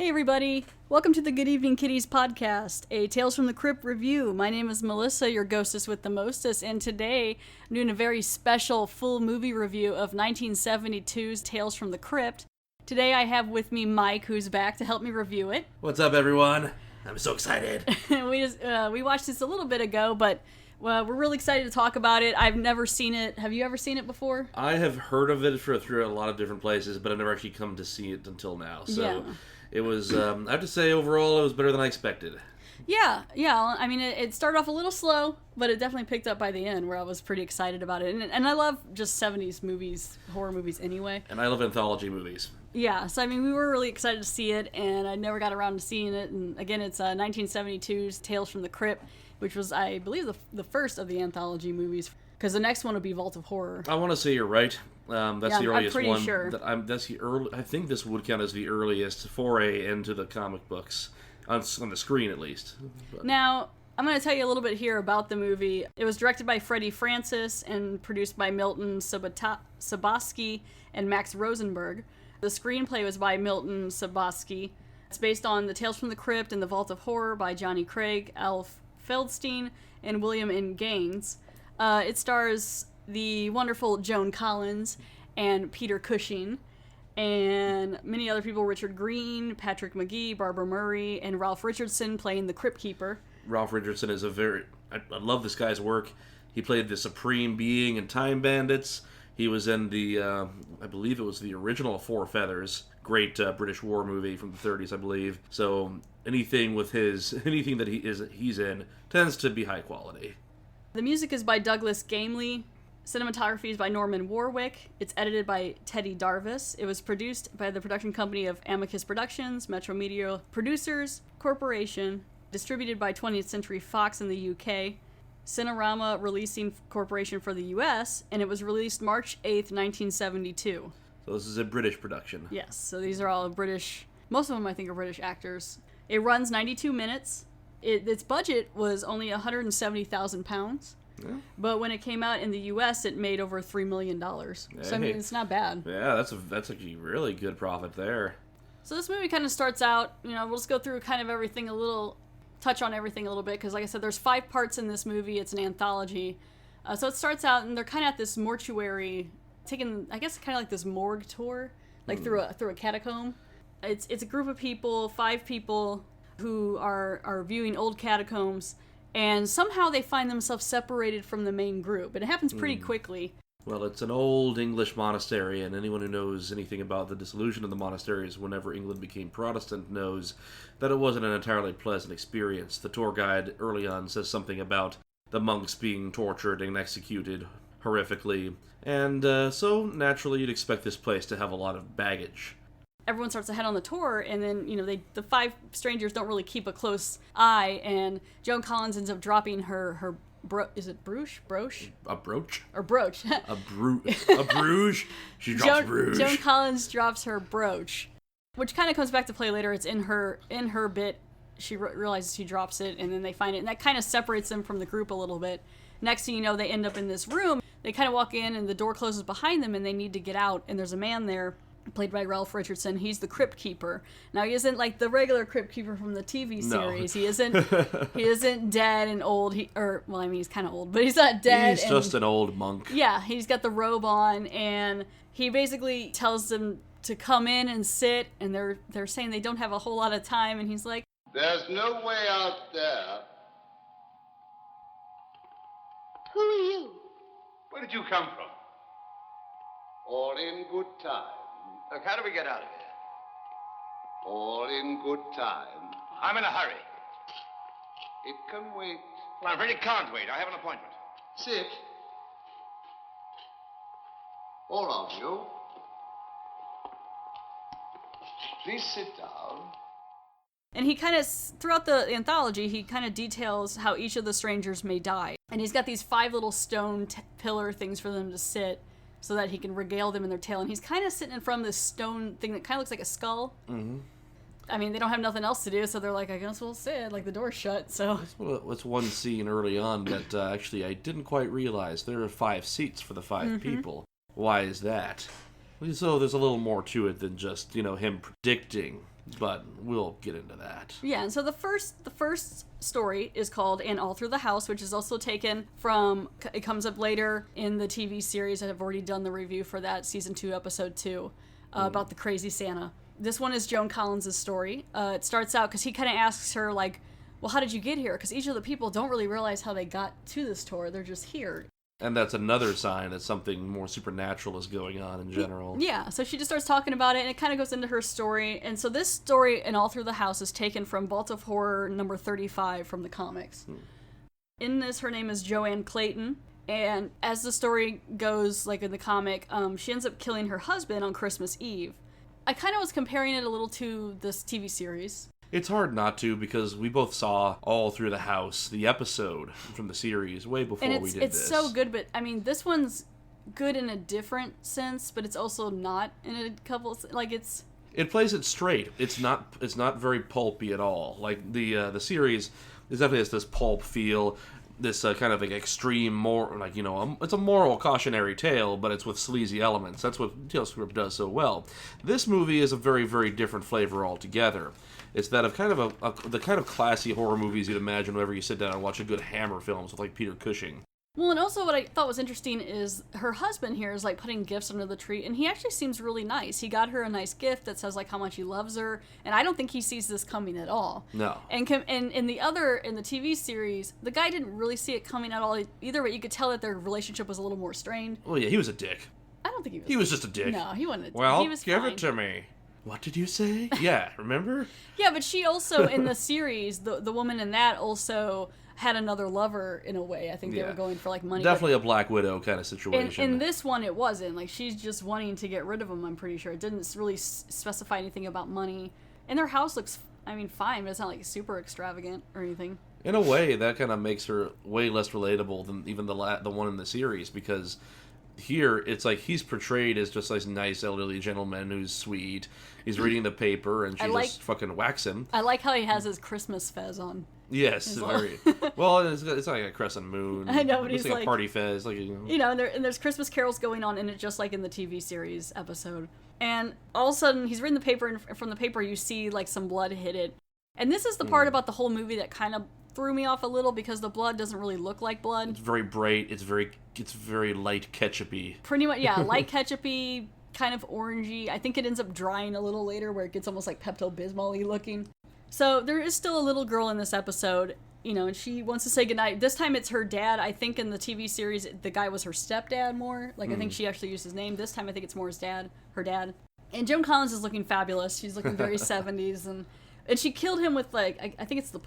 Hey everybody, welcome to the Good Evening Kitties podcast, a Tales from the Crypt review. My name is Melissa, your ghostess with the mostest, and today I'm doing a very special full movie review of 1972's Tales from the Crypt. Today I have with me Mike, who's back to help me review it. What's up, everyone? I'm so excited. We watched this a little bit ago, but we're really excited to talk about it. I've never seen it. Have you ever seen it before? I have heard of it through a lot of different places, but I've never actually come to see it until now. So Yeah. It was, I have to say, overall, it was better than I expected. Yeah. I mean, it started off a little slow, but it definitely picked up by the end, where I was pretty excited about it. And I love just 70s movies, horror movies anyway. And I love anthology movies. Yeah, so I mean, we were really excited to see it, and I never got around to seeing it. And again, it's 1972's Tales from the Crypt, which was, I believe, the first of the anthology movies, because the next one will be Vault of Horror. I want to say you're right. That's the earliest I'm pretty one. sure. That's the early. I think this would count as the earliest foray into the comic books on the screen, at least. But. Now, I'm going to tell you a little bit here about the movie. It was directed by Freddie Francis and produced by Milton Subotsky and Max Rosenberg. The screenplay was by Milton Subotsky. It's based on the Tales from the Crypt and the Vault of Horror by Johnny Craig, Alf Feldstein, and William N. Gaines. It stars the wonderful Joan Collins and Peter Cushing, and many other people, Richard Green, Patrick McGee, Barbara Murray, and Ralph Richardson playing the Crypt Keeper. Ralph Richardson is I love this guy's work. He played the Supreme Being in Time Bandits. He was in the, I believe it was the original Four Feathers, great British war movie from the 30s, I believe. So anything that he's in tends to be high quality. The music is by Douglas Gamely. Cinematography is by Norman Warwick. It's edited by Teddy Darvis. It was produced by the production company of Amicus Productions, Metro Media Producers Corporation, distributed by 20th Century Fox in the UK, Cinerama Releasing Corporation for the US, and it was released March 8th, 1972. So this is a British production. Yes, so these are all British, most of them I think are British actors. It runs 92 minutes. Its budget was only £170,000. Yeah. But when it came out in the U.S., it made over $3 million. So, I mean, it's not bad. Yeah, that's a really good profit there. So this movie kind of starts out, we'll just go through kind of touch on everything a little bit, because like I said, there's 5 parts in this movie. It's an anthology. So it starts out, and they're kind of at this mortuary, taking, I guess, kind of like this morgue tour, like through a catacomb. It's a group of people, 5 people, who are viewing old catacombs. And somehow they find themselves separated from the main group. And it happens pretty quickly. Well, it's an old English monastery, and anyone who knows anything about the dissolution of the monasteries whenever England became Protestant knows that it wasn't an entirely pleasant experience. The tour guide early on says something about the monks being tortured and executed horrifically. And so, naturally, you'd expect this place to have a lot of baggage. Everyone starts to head on the tour, and then, the 5 strangers don't really keep a close eye, and Joan Collins ends up dropping her is it brooch? A brooch? Or brooch. A brooch? She drops brooch. Joan Collins drops her brooch, which kind of comes back to play later. It's in her bit. She realizes she drops it, and then they find it, and that kind of separates them from the group a little bit. Next thing you know, they end up in this room. They kind of walk in, and the door closes behind them, and they need to get out, and there's a man there, played by Ralph Richardson. He's the Crypt Keeper. Now, he isn't like the regular Crypt Keeper from the TV series. No. He isn't dead and old. He's kind of old, but he's not dead. He's just an old monk. Yeah, he's got the robe on, and he basically tells them to come in and sit, and they're saying they don't have a whole lot of time, and he's like, "There's no way out there." Who are you? Where did you come from? All in good time. Look, how do we get out of here? All in good time. I'm in a hurry. It can wait. Well, I'm afraid it can't wait. I have an appointment. Sit. All of you. Please sit down. And he kind of, throughout the anthology, he kind of details how each of the strangers may die. And he's got these 5 little stone pillar things for them to sit, so that he can regale them in their tale. And he's kind of sitting in front of this stone thing that kind of looks like a skull. Mm-hmm. I mean, they don't have nothing else to do, so they're like, I guess we'll sit. Like, the door's shut, so... That's one scene early on that actually I didn't quite realize. There are 5 seats for the 5 people. Why is that? So there's a little more to it than just, him predicting But we'll get into that. Yeah, and so the first story is called "And All Through the House," which is also taken from. It comes up later in the TV series. I've already done the review for that, season 2, episode 2, about the crazy Santa. This one is Joan Collins' story. It starts out because he kind of asks her, like, well, how did you get here? Because each of the people don't really realize how they got to this tour. They're just here. And that's another sign that something more supernatural is going on in general. Yeah, so she just starts talking about it, and it kind of goes into her story. And so this story, "And All Through the House," is taken from Vault of Horror number 35 from the comics. In this, her name is Joanne Clayton. And as the story goes, like in the comic, she ends up killing her husband on Christmas Eve. I kind of was comparing it a little to this TV series. It's hard not to, because we both saw All Through the House, the episode from the series, way before we did this. It's so good, but I mean, this one's good in a different sense, but it's also not in a couple, like it's... It plays it straight. It's not very pulpy at all. Like the series is definitely has this pulp feel, this kind of like extreme, more like, you know, it's a moral cautionary tale, but it's with sleazy elements. That's what Tales from Crypt does so well. This movie is a very, very different flavor altogether. It's that of kind of the kind of classy horror movies you'd imagine whenever you sit down and watch a good Hammer films with like Peter Cushing. Well, and also what I thought was interesting is her husband here is like putting gifts under the tree, and he actually seems really nice. He got her a nice gift that says like how much he loves her, and I don't think he sees this coming at all. No. And in the TV series, the guy didn't really see it coming at all either, but you could tell that their relationship was a little more strained. Well, yeah, he was a dick. I don't think he was. He was just a dick. No, he wasn't. Well, he was give fine. it to me. What did you say? Yeah, remember? Yeah, but she also, in the series, the woman in that also had another lover in a way. I think they were going for like money. Definitely a Black Widow kind of situation. In this one, it wasn't. Like, she's just wanting to get rid of him, I'm pretty sure. It didn't really specify anything about money. And their house looks, I mean, fine, but it's not like super extravagant or anything. In a way, that kind of makes her way less relatable than even the one in the series, because here it's like he's portrayed as just like nice elderly gentleman who's sweet. He's reading the paper and she just fucking whacks him. I like how he has his Christmas fez on. Yes, very. Well, it's like a crescent moon. I know, but it's he's like a party fez, like and there's Christmas carols going on in it, just like in the TV series episode. And all of a sudden, he's reading the paper, and from the paper, you see like some blood hit it. And this is the part about the whole movie that kind of threw me off a little, because the blood doesn't really look like blood. It's very bright. It's very light ketchupy. Pretty much, yeah, light ketchupy, kind of orangey. I think it ends up drying a little later, where it gets almost like Pepto-Bismol-y looking. So there is still a little girl in this episode, and she wants to say goodnight. This time it's her dad. I think in the TV series, the guy was her stepdad more. Like, I think she actually used his name. This time I think it's more her dad. And Joan Collins is looking fabulous. She's looking very 70s, and she killed him with, like, I think it's the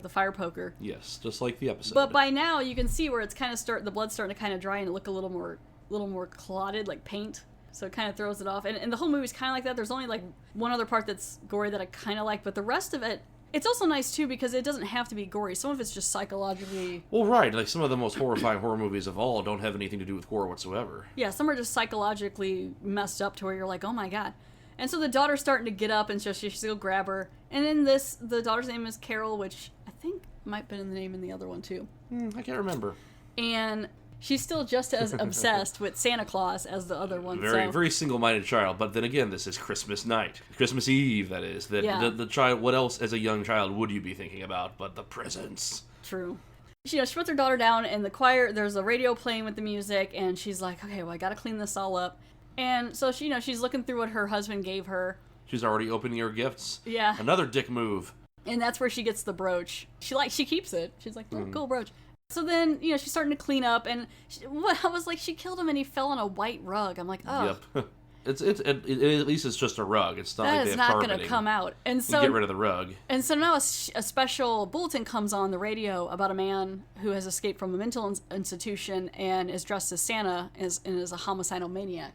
fire poker. Yes, just like the episode. But by now you can see where it's kind of the blood's starting to kind of dry and look a little more clotted, like paint. So it kind of throws it off. And the whole movie's kind of like that. There's only like one other part that's gory that I kind of like, but the rest of it, it's also nice too, because it doesn't have to be gory. Some of it's just psychologically... Well, right. Like some of the most horrifying horror movies of all don't have anything to do with gore whatsoever. Yeah, some are just psychologically messed up to where you're like, oh my god. And so the daughter's starting to get up, and so she's going to grab her. And in this, the daughter's name is Carol, which I think might have been the name in the other one too. I can't remember. And she's still just as obsessed with Santa Claus as the other one. Very single-minded child. But then again, this is Christmas night. Christmas Eve, that is. The child, what else as a young child would you be thinking about but the presents? True. She puts her daughter down, and there's a radio playing with the music, and she's like, okay, well, I gotta clean this all up. And so she's looking through what her husband gave her. She's already opening her gifts. Yeah. Another dick move. And that's where she gets the brooch. She keeps it. She's like, oh, cool brooch. So then, she's starting to clean up, and I was like, she killed him and he fell on a white rug. I'm like, oh. Yep. At least it's just a rug. It's not like they have not carpeting. going to come out. And so you get rid of the rug. And so now a special bulletin comes on the radio about a man who has escaped from a mental institution and is dressed as Santa and is a homicidal maniac.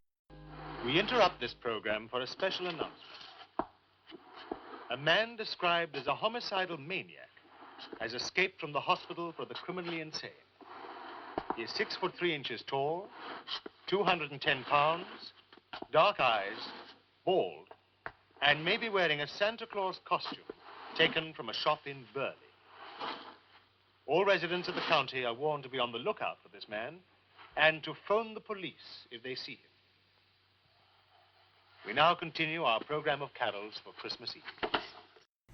We interrupt this program for a special announcement. A man described as a homicidal maniac has escaped from the hospital for the criminally insane. He is 6'3" tall, 210 pounds, dark eyes, bald, and may be wearing a Santa Claus costume taken from a shop in Burley. All residents of the county are warned to be on the lookout for this man and to phone the police if they see him. We now continue our program of carols for Christmas Eve.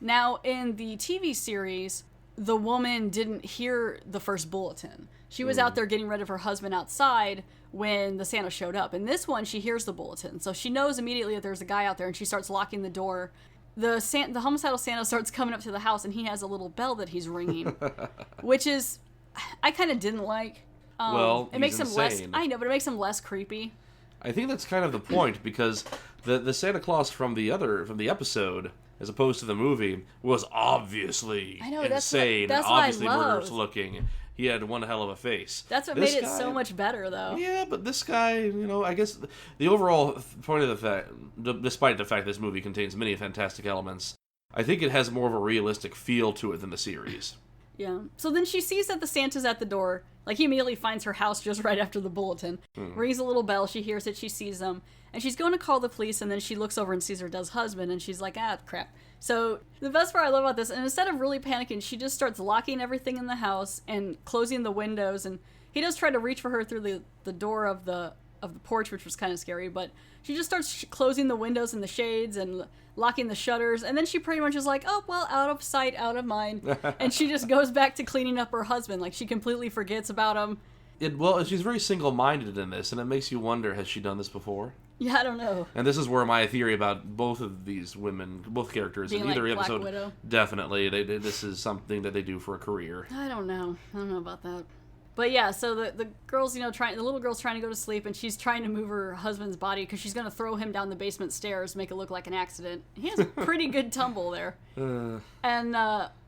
Now, in the TV series, the woman didn't hear the first bulletin. She was out there getting rid of her husband outside when the Santa showed up. In this one, she hears the bulletin. So she knows immediately that there's a guy out there, and she starts locking the door. The homicidal Santa starts coming up to the house, and he has a little bell that he's ringing, which is, I kind of didn't like. Well, it makes him less. insane. I know, but it makes him less creepy. I think that's kind of the point, because the Santa Claus from the episode, as opposed to the movie, was obviously insane that's and what I obviously love. murderous looking. He had one hell of a face. That's what This made it guy- so much better, though. Yeah, but this guy, I guess the overall point of the fact, despite the fact this movie contains many fantastic elements, I think it has more of a realistic feel to it than the series. Yeah. So then she sees that the Santa's at the door. Like, he immediately finds her house just right after the bulletin. Rings a little bell. She hears it. She sees them. And she's going to call the police, and then she looks over and sees her dad's husband, and she's like, crap. So the best part I love about this, and instead of really panicking, she just starts locking everything in the house and closing the windows. And he does try to reach for her through the door of the porch, which was kind of scary, but she just starts closing the windows and the shades and locking the shutters, and then she pretty much is like, oh, well, out of sight, out of mind, and she just goes back to cleaning up her husband. Like, she completely forgets about him. She's very single-minded in this, and it makes you wonder, has she done this before? Yeah, I don't know. And this is where my theory about both of these women, both characters Being in either like Black episode, Widow? definitely, this is something that they do for a career. I don't know about that. But yeah, so the girl's, the little girl's trying to go to sleep, and she's trying to move her husband's body because she's going to throw him down the basement stairs, make it look like an accident. He has a pretty good tumble there. And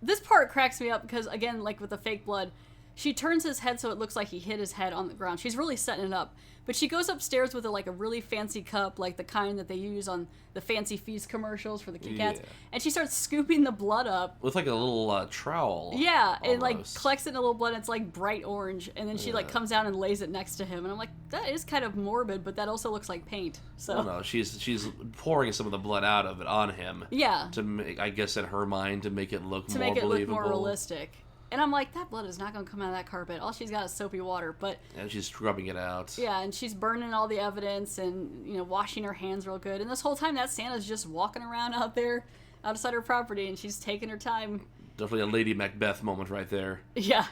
this part cracks me up because, again, like with the fake blood, she turns his head so it looks like he hit his head on the ground. She's really setting it up. But she goes upstairs with a really fancy cup, like the kind that they use on the Fancy Feast commercials for the Kit Kats. Yeah. And she starts scooping the blood up. With like a little trowel. Yeah, and almost. collects it in a little blood, and it's like bright orange, and then she comes down and lays it next to him, and I'm like, that is kind of morbid, but that also looks like paint. So Well, no, she's pouring some of the blood out of it on him. yeah, To make, I guess in her mind, to make it look to more make it believable. look more realistic. And I'm like, that blood is not going to come out of that carpet. All she's got is soapy water, but And she's scrubbing it out. yeah, and she's burning all the evidence and washing her hands real good. And this whole time, that Santa's just walking around out there outside her property, and she's taking her time. Definitely a Lady Macbeth moment right there. Yeah.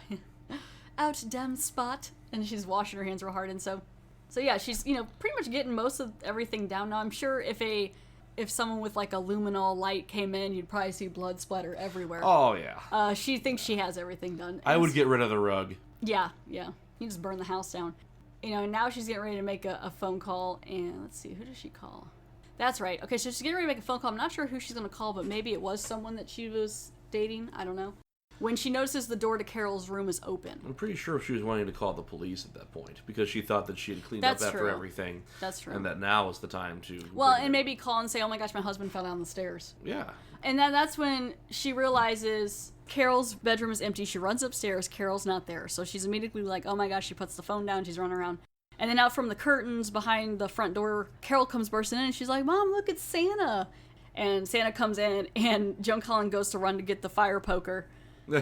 Out damn spot. And she's washing her hands real hard. And so yeah, she's, pretty much getting most of everything down. Now, I'm sure if someone with like a luminol light came in, you'd probably see blood splatter everywhere. Oh, yeah. She thinks she has everything done. I would get rid of the rug. Yeah. You just burn the house down. Now she's getting ready to make a phone call. And let's see, who does she call? That's right. Okay, so she's getting ready to make a phone call. I'm not sure who she's going to call, but maybe it was someone that she was dating. I don't know. When she notices the door to Carol's room is open. I'm pretty sure she was wanting to call the police at that point because she thought that she had cleaned That's up after true. everything. That's true. And that now is the time to. Well, bring and her- maybe call and say, oh my gosh, my husband fell down the stairs. Yeah. And then that's when she realizes Carol's bedroom is empty. She runs upstairs. Carol's not there. So she's immediately like, oh my gosh, she puts the phone down. She's running around. And then out from the curtains behind the front door, Carol comes bursting in, and she's like, Mom, look, it's Santa. And Santa comes in, and Joan Cullen goes to run to get the fire poker.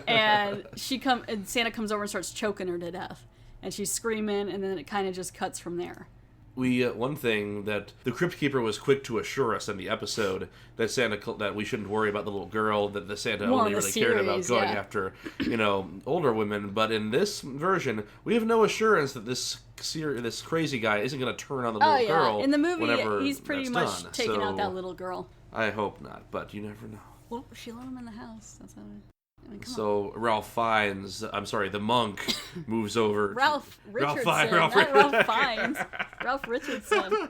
And Santa comes over and starts choking her to death. And she's screaming, and then it kind of just cuts from there. One thing that the Crypt Keeper was quick to assure us in the episode that we shouldn't worry about the little girl, that the Santa Well, only in the really cared about series, going yeah. after, older women. But in this version, we have no assurance that this crazy guy isn't going to turn on the Oh, little yeah. girl. In the movie, whenever he's pretty that's much done. taking out So, that little girl. I hope not, but you never know. Well, she let him in the house. That's how I mean, come on. So the monk moves over. Ralph Richardson. Ralph Not Ralph Fiennes. Ralph Richardson.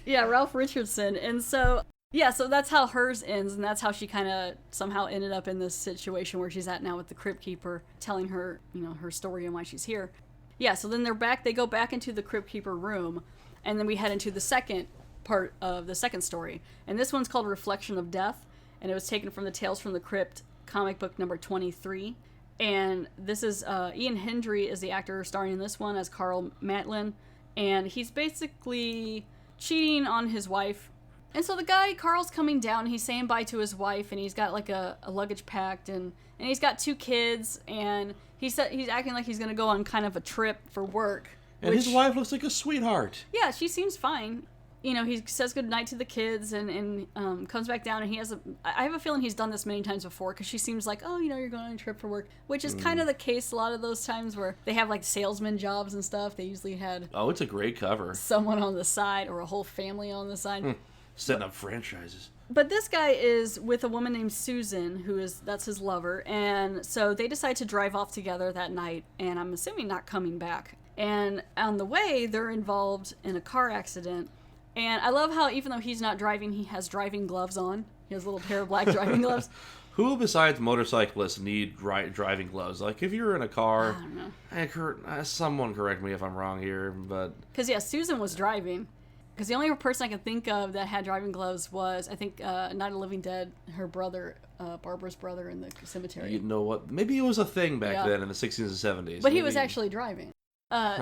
Yeah, Ralph Richardson. And so that's how hers ends, and that's how she kind of somehow ended up in this situation where she's at now with the Crypt Keeper, telling her, her story and why she's here. Yeah, so then they go back into the Crypt Keeper room, and then we head into the second part of the second story. And this one's called Reflection of Death, and it was taken from the Tales from the Crypt comic book number 23. And this is Ian Hendry is the actor starring in this one as Carl Matlin, and he's basically cheating on his wife. And so the guy, Carl's coming down, he's saying bye to his wife, and he's got like a luggage packed, and he's got 2 kids, and he's acting like he's going to go on kind of a trip for work. And his wife looks like a sweetheart. Yeah, she seems fine. he says goodnight to the kids and comes back down, and I have a feeling he's done this many times before, because she seems like, oh, you're going on a trip for work, which is kind of the case a lot of those times where they have like salesman jobs and stuff. They usually had it's a great cover. someone on the side or a whole family on the side. Setting up franchises. But this guy is with a woman named Susan, that's his lover, and so they decide to drive off together that night, and I'm assuming not coming back. And on the way, they're involved in a car accident. And I love how, even though he's not driving, he has driving gloves on. He has a little pair of black driving gloves. Who besides motorcyclists need driving gloves? Like, if you're in a car... I don't know. Hey, Kurt, someone correct me if I'm wrong here, but... Because, Susan was driving. Because the only person I can think of that had driving gloves was, I think, Night of the Living Dead, her brother, Barbara's brother in the cemetery. You know what? Maybe it was a thing back then in the 60s and 70s. But he was actually driving.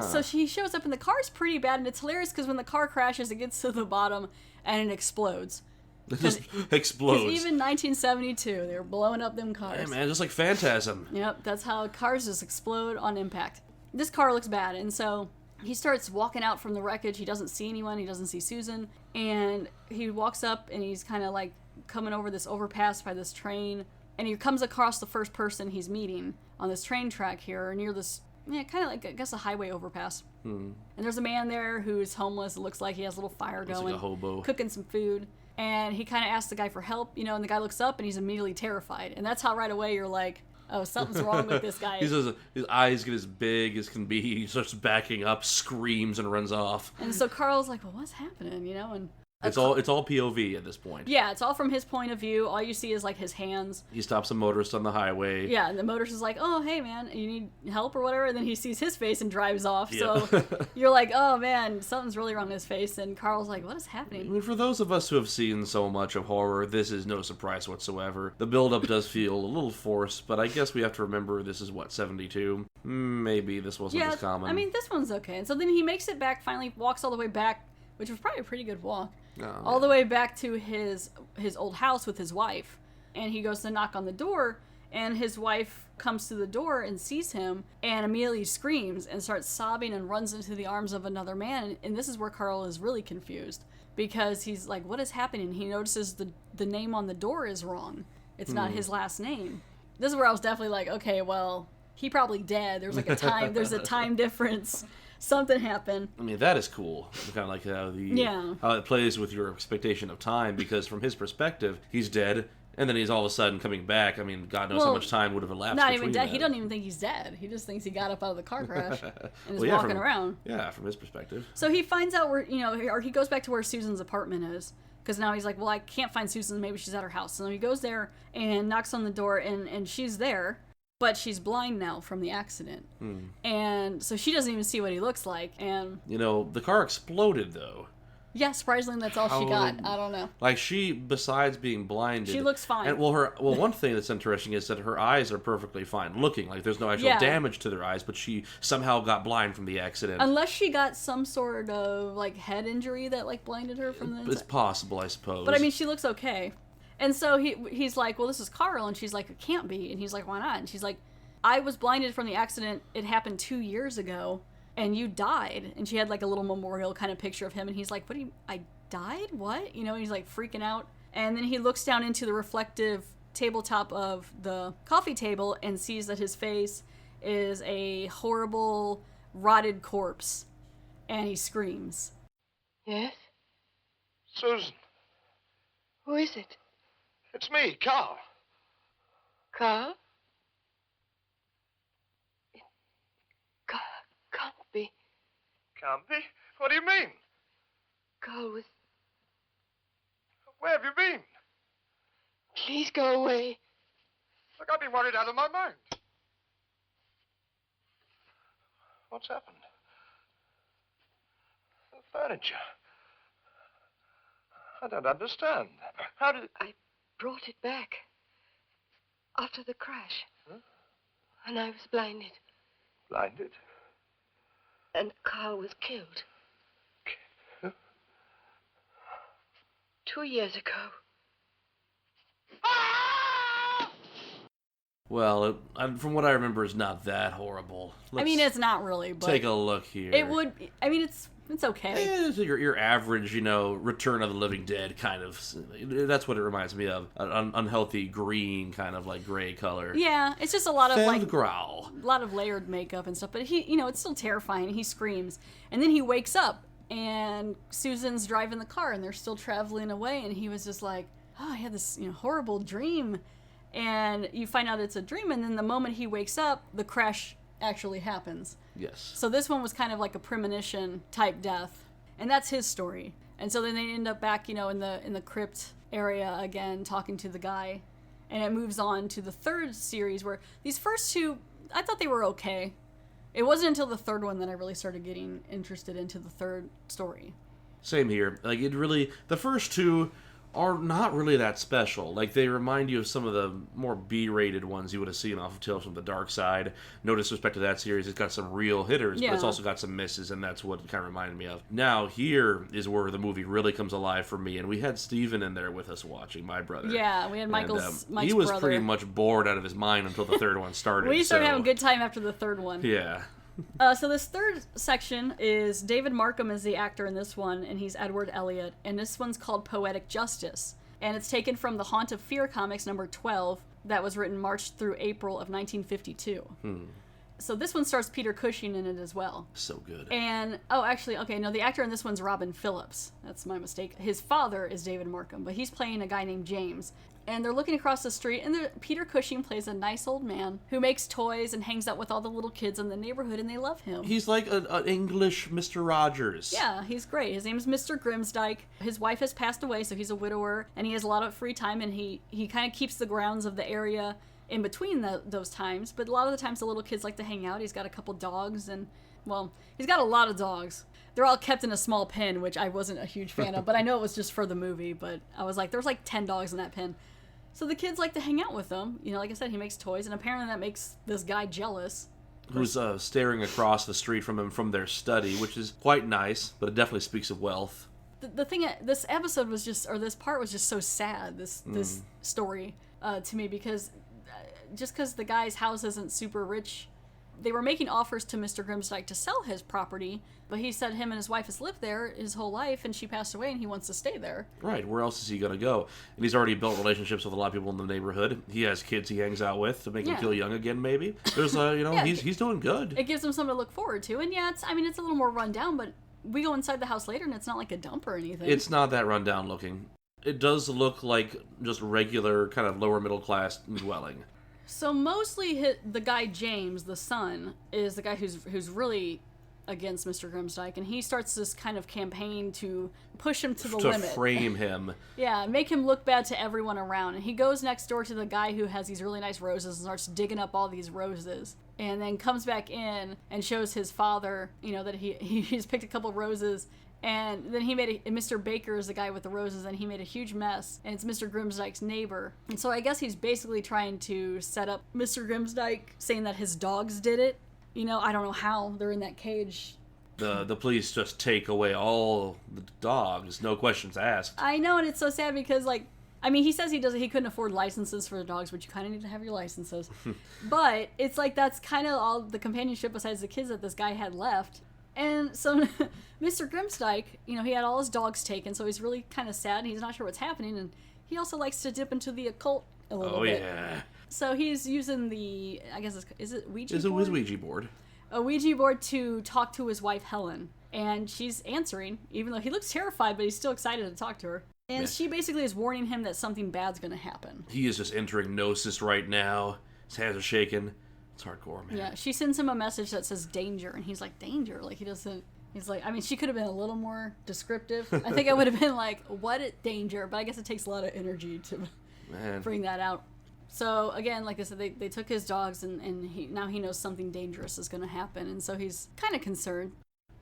So she shows up, and the car's pretty bad, and it's hilarious because when the car crashes, it gets to the bottom, and it explodes. It just explodes. Because even 1972, they were blowing up them cars. Hey, man, just like Phantasm. Yep, that's how cars just explode on impact. This car looks bad, and so he starts walking out from the wreckage. He doesn't see anyone. He doesn't see Susan. And he walks up, and he's kind of like coming over this overpass by this train, and he comes across the first person he's meeting on this train track here, near this... Yeah, kind of like, I guess, a highway overpass. And there's a man there who's homeless. It looks like he has a little fire going. Like a hobo. Cooking some food. And he kind of asks the guy for help, and the guy looks up and he's immediately terrified. And that's how right away you're like, oh, something's wrong with this guy. His eyes get as big as can be. He starts backing up, screams, and runs off. And so Carl's like, well, what's happening, and... It's all POV at this point. Yeah, it's all from his point of view. All you see is, like, his hands. He stops a motorist on the highway. Yeah, and the motorist is like, oh, hey, man, you need help or whatever? And then he sees his face and drives off. Yeah. So you're like, oh, man, something's really wrong with his face. And Carl's like, what is I happening? mean, for those of us who have seen so much of horror, this is no surprise whatsoever. The build-up does feel a little forced, but I guess we have to remember this is, 72? Maybe this wasn't as common. I mean, this one's okay. And so then he makes it back, finally walks all the way back, which was probably a pretty good walk. All the way back to his old house with his wife. And he goes to knock on the door, and his wife comes to the door and sees him and immediately screams and starts sobbing and runs into the arms of another man. And this is where Carl is really confused, because he's like, what is happening? He notices the name on the door is wrong. It's not his last name. This is where I was definitely like, okay, well, he probably dead. There's like a time difference. Something happened. I mean, that is cool. Kind of like how it plays with your expectation of time, because from his perspective, he's dead, and then he's all of a sudden coming back. I mean, God knows how much time would have elapsed. Not even dead. That. He doesn't even think he's dead. He just thinks he got up out of the car crash and is well, walking around. Yeah, from his perspective. So he finds out where, or he goes back to where Susan's apartment is. Because now he's like, well, I can't find Susan. Maybe she's at her house. So he goes there and knocks on the door, and she's there. But she's blind now from the accident. And so she doesn't even see what he looks like. And the car exploded, though. Yeah, surprisingly, that's all she got. I don't know. Like, she, besides being blinded... She looks fine. And, one thing that's interesting is that her eyes are perfectly fine looking. Like, there's no actual damage to their eyes, but she somehow got blind from the accident. Unless she got some sort of, head injury that, blinded her from the inside. It's possible, I suppose. But, I mean, she looks okay. And so he's like, well, this is Carl. And she's like, it can't be. And he's like, why not? And she's like, I was blinded from the accident. It happened 2 years ago. And you died. And she had a little memorial kind of picture of him. And he's like, I died? What? And he's freaking out. And then he looks down into the reflective tabletop of the coffee table and sees that his face is a horrible, rotted corpse. And he screams. Yes? Susan, Who is it? it's me, Carl. Carl? It can't be. Can't be? What do you mean? Carl was... Where have you been? Please go away. Look, I've been worried out of my mind. What's happened? The furniture. I don't understand. How did... I brought it back. After the crash. Huh? And I was blinded. Blinded? And Carl was killed. Huh? 2 years ago. Well, from what I remember, it's not that horrible. I mean, it's not really, but... Take a look here. It would... I mean, it's... It's okay. It's your average, Return of the Living Dead kind of. That's what it reminds me of. An unhealthy green kind of like gray color. Yeah, it's just a lot of like growl. A lot of layered makeup and stuff. But he, it's still terrifying. He screams, and then he wakes up, and Susan's driving the car, and they're still traveling away, and he was just like, oh, I had this horrible dream, and you find out it's a dream, and then the moment he wakes up, the crash actually happens. Yes. So this one was kind of like a premonition type death, and that's his story. And so then they end up back, in the crypt area again, talking to the guy, and it moves on to the third series where these first two, I thought they were okay. It wasn't until the third one that I really started getting interested into the third story. Same here. Like the first two are not really that special. Like, they remind you of some of the more B-rated ones you would have seen off of Tales from the Dark Side. No disrespect to that series, it's got some real hitters, but it's also got some misses, and that's what it kind of reminded me of. Now, here is where the movie really comes alive for me, and we had Steven in there with us watching, my brother. Yeah, we had Mike's brother. He was pretty much bored out of his mind until the third one started. We started having a good time after the third one. Yeah. So this third section is David Markham is the actor in this one, and he's Edward Elliot, and this one's called Poetic Justice, and it's taken from the Haunt of Fear comics number 12 that was written March through April of 1952. So this one stars Peter Cushing in it as well. So good. And, the actor in this one's Robin Phillips. That's my mistake. His father is David Markham, but he's playing a guy named James. And they're looking across the street, and Peter Cushing plays a nice old man who makes toys and hangs out with all the little kids in the neighborhood, and they love him. He's like an English Mr. Rogers. Yeah, he's great. His name is Mr. Grimsdyke. His wife has passed away, so he's a widower, and he has a lot of free time, and he kind of keeps the grounds of the area in between those times. But a lot of the times the little kids like to hang out. He's got a couple dogs, and, well, he's got a lot of dogs. They're all kept in a small pen, which I wasn't a huge fan of, but I know it was just for the movie, but I was like, there was like 10 dogs in that pen. So the kids like to hang out with him. Like I said, he makes toys, and apparently that makes this guy jealous. Who's staring across the street from him from their study, which is quite nice, but it definitely speaks of wealth. The thing, this episode was just, or this part was just so sad, this story, to me, because just because the guy's house isn't super rich, they were making offers to Mr. Grimsdyke to sell his property, but he said him and his wife has lived there his whole life, and she passed away, and he wants to stay there. Right, where else is he going to go? And he's already built relationships with a lot of people in the neighborhood. He has kids he hangs out with to make him feel young again, maybe. There's, he's doing good. It gives him something to look forward to, and it's a little more run down, but we go inside the house later, and it's not like a dump or anything. It's not that run down looking. It does look like just regular, kind of lower middle class dwelling. So mostly the guy James, the son, is the guy who's really against Mr. Grimsdyke, and he starts this kind of campaign to push him to the limit. To frame him. Yeah, make him look bad to everyone around. And he goes next door to the guy who has these really nice roses and starts digging up all these roses. And then comes back in and shows his father, that he's picked a couple roses. And then Mr. Baker is the guy with the roses, and he made a huge mess, and it's Mr. Grimsdyke's neighbor. And so I guess he's basically trying to set up Mr. Grimsdyke, saying that his dogs did it. I don't know how they're in that cage. The police just take away all the dogs, no questions asked. I know, and it's so sad because, he says he couldn't afford licenses for the dogs, but you kind of need to have your licenses. But it's like that's kind of all the companionship besides the kids that this guy had left. And so Mr. Grimsdyke, he had all his dogs taken, so he's really kind of sad, and he's not sure what's happening, and he also likes to dip into the occult a little bit. Oh, yeah. So he's using the, I guess, is it Ouija board? It's a Ouija board. A Ouija board to talk to his wife, Helen. And she's answering, even though he looks terrified, but he's still excited to talk to her. And she basically is warning him that something bad's going to happen. He is just entering gnosis right now. His hands are shaking. It's hardcore, man. Yeah, she sends him a message that says danger, and he's like, danger? Like, he doesn't... He's like, she could have been a little more descriptive. I think I would have been like, what danger? But I guess it takes a lot of energy to bring that out. So, again, like I said, they took his dogs, and now he knows something dangerous is going to happen, and so he's kind of concerned.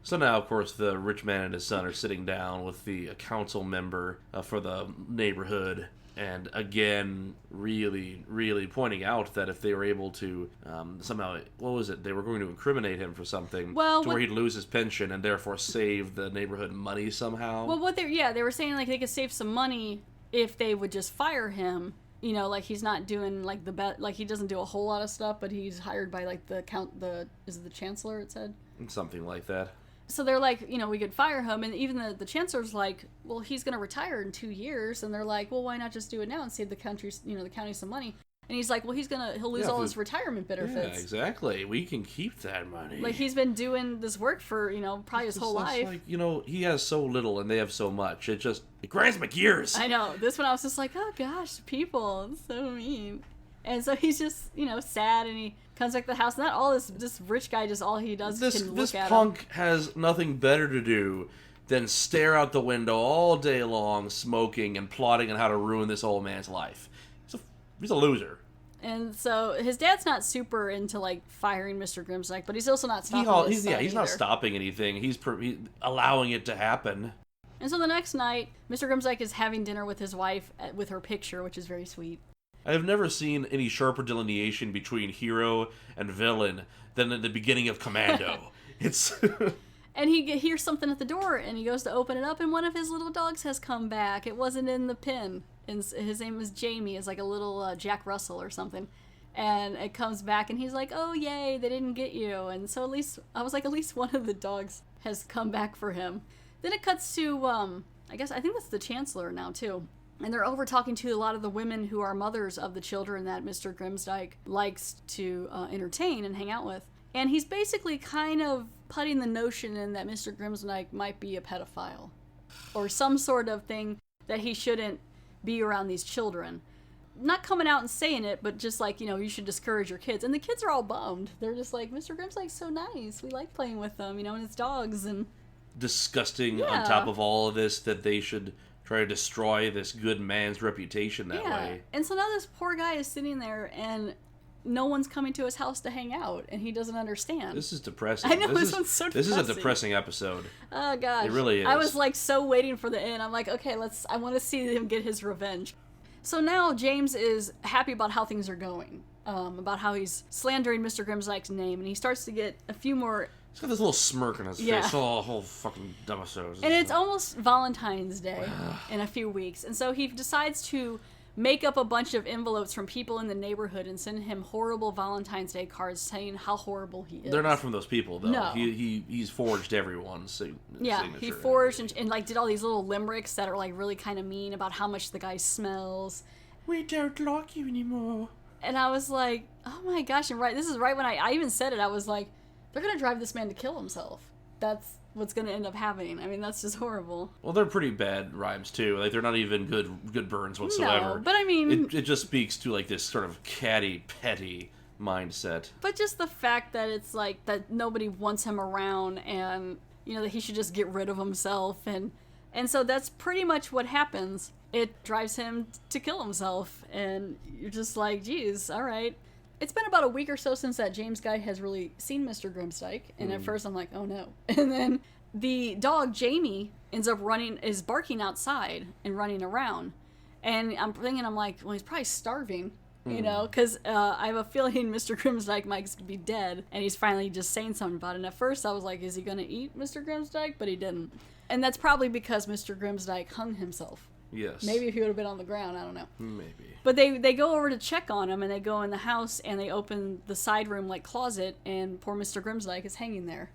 So now, of course, the rich man and his son are sitting down with the council member for the neighborhood, and again, really, really pointing out that if they were able to somehow, what was it? They were going to incriminate him for something where he'd lose his pension and therefore save the neighborhood money somehow. Well, they were saying like they could save some money if they would just fire him. Like he's not doing like he doesn't do a whole lot of stuff, but he's hired by like is it the chancellor? It said something like that. So they're like, we could fire him, and even the chancellor's like, well, he's going to retire in 2 years, and they're like, well, why not just do it now and save the county some money? And he's like, well, he'll lose all his retirement benefits. Yeah, exactly. We can keep that money. Like, he's been doing this work for, probably his whole life. Like, he has so little and they have so much. It grinds my gears. I know. This one I was just like, oh gosh, people, it's so mean. And so he's just, sad, and he comes back to the house. Not all this rich guy, just all he does is can look at him. This punk has nothing better to do than stare out the window all day long, smoking and plotting on how to ruin this old man's life. He's a loser. And so his dad's not super into like firing Mr. Grimsdyke, but he's also not stopping he's not stopping anything. He's allowing it to happen. And so the next night, Mr. Grimsdyke is having dinner with his wife with her picture, which is very sweet. I have never seen any sharper delineation between hero and villain than at the beginning of Commando. It's And he hears something at the door, and he goes to open it up, and one of his little dogs has come back. It wasn't in the pen. And his name was Jamie. It's like a little Jack Russell or something. And it comes back, and he's like, oh, yay, they didn't get you. And so at least one of the dogs has come back for him. Then it cuts to, I think that's the Chancellor now, too. And they're over talking to a lot of the women who are mothers of the children that Mr. Grimsdyke likes to entertain and hang out with. And he's basically kind of putting the notion in that Mr. Grimsdyke might be a pedophile. Or some sort of thing that he shouldn't be around these children. Not coming out and saying it, but just like, you should discourage your kids. And the kids are all bummed. They're just like, Mr. Grimsdyke's so nice. We like playing with them, and his dogs. And disgusting on top of all of this that they should try to destroy this good man's reputation that way. And so now this poor guy is sitting there, and no one's coming to his house to hang out, and he doesn't understand. This is depressing. I know, this one's so depressing. This is a depressing episode. Oh, gosh. It really is. I was, like, so waiting for the end. I'm like, okay, I want to see him get his revenge. So now James is happy about how things are going, about how he's slandering Mr. Grimsdyke's name, and he starts to get a few more... He's got this little smirk on his face all whole fucking episode. And it's almost Valentine's Day in a few weeks, and so he decides to make up a bunch of envelopes from people in the neighborhood and send him horrible Valentine's Day cards saying how horrible he is. They're not from those people, though. No. He's forged everyone's signature. He forged and like did all these little limericks that are like really kind of mean about how much the guy smells. We don't like you anymore. And I was like, oh my gosh, and this is right when I even said it, I was like, they're going to drive this man to kill himself. That's what's going to end up happening. I mean, that's just horrible. Well, they're pretty bad rhymes, too. Like, they're not even good burns whatsoever. No, but I mean... It just speaks to, like, this sort of catty, petty mindset. But just the fact that it's, like, that nobody wants him around and, that he should just get rid of himself. And so that's pretty much what happens. It drives him to kill himself. And you're just like, geez, all right. It's been about a week or so since that James guy has really seen Mr. Grimsdyke, and at first I'm like, oh no. And then the dog, Jamie, is barking outside and running around. And I'm like, well, he's probably starving, because I have a feeling Mr. Grimsdyke might be dead, and he's finally just saying something about it. And at first I was like, is he going to eat Mr. Grimsdyke? But he didn't. And that's probably because Mr. Grimsdyke hung himself. Yes. Maybe if he would have been on the ground, I don't know. Maybe. But they go over to check on him, and they go in the house, and they open the side room, like, closet, and poor Mr. Grimsdyke is hanging there.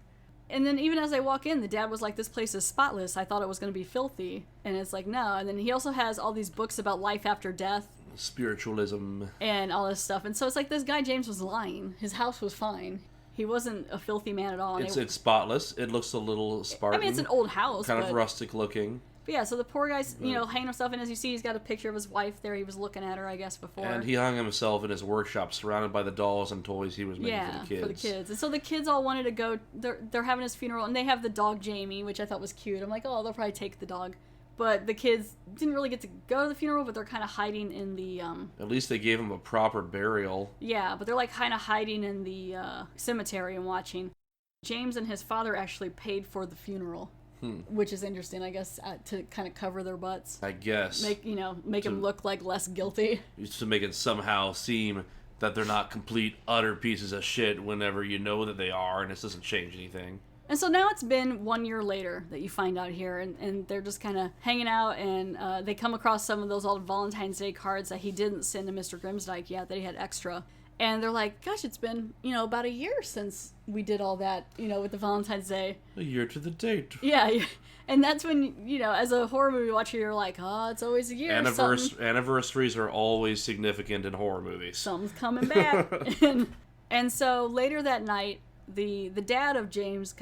And then even as I walk in, the dad was like, this place is spotless. I thought it was going to be filthy. And it's like, no. And then he also has all these books about life after death. Spiritualism. And all this stuff. And so it's like this guy, James, was lying. His house was fine. He wasn't a filthy man at all. It's spotless. It looks a little Spartan. I mean, it's an old house. Kind of rustic looking. But yeah, so the poor guy's, hanging himself, and as you see, he's got a picture of his wife there. He was looking at her, I guess, before. And he hung himself in his workshop, surrounded by the dolls and toys he was making for the kids. Yeah, for the kids. And so the kids all wanted to go. They're having his funeral, and they have the dog Jamie, which I thought was cute. I'm like, oh, they'll probably take the dog. But the kids didn't really get to go to the funeral, but they're kind of hiding in the... At least they gave him a proper burial. Yeah, but they're like kind of hiding in the cemetery and watching. James and his father actually paid for the funeral. Which is interesting, I guess, to kind of cover their butts. I guess. Make them look like less guilty. To make it somehow seem that they're not complete, utter pieces of shit whenever you know that they are, and this doesn't change anything. And so now it's been 1 year later that you find out here, and they're just kind of hanging out, and they come across some of those old Valentine's Day cards that he didn't send to Mr. Grimsdyke yet, that he had extra. And they're like, gosh, it's been, about a year since we did all that, with the Valentine's Day. A year to the date. Yeah. And that's when, as a horror movie watcher, you're like, oh, it's always a year. Anniversaries are always significant in horror movies. Something's coming back. and so later that night, the dad of James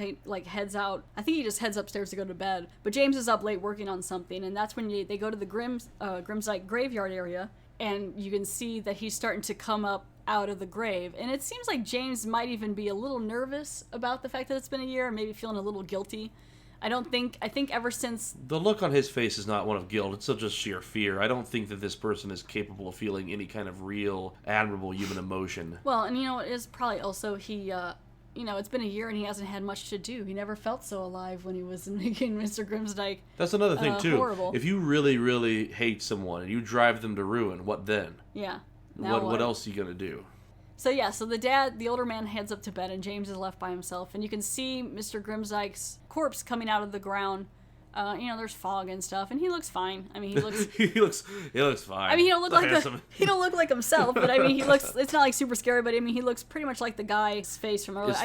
heads out. I think he just heads upstairs to go to bed. But James is up late working on something, and that's when they go to the Grimsdyke graveyard area, and you can see that he's starting to come up out of the grave. And it seems like James might even be a little nervous about the fact that it's been a year, and maybe feeling a little guilty. I think ever since... The look on his face is not one of guilt, it's just sheer fear. I don't think that this person is capable of feeling any kind of real, admirable human emotion. Well, and it is probably also he, it's been a year and he hasn't had much to do. He never felt so alive when he was making Mr. Grimsdyke. That's another thing, too. Horrible. If you really, really hate someone and you drive them to ruin, what then? Yeah. What else are you going to do? So the older man heads up to bed, and James is left by himself, and you can see Mr. Grimsdyke's corpse coming out of the ground. There's fog and stuff, and he looks fine. I mean, he looks he looks fine. I mean, he don't look like himself, but I mean, he looks. It's not like super scary, but I mean, he looks pretty much like the guy's face from earlier.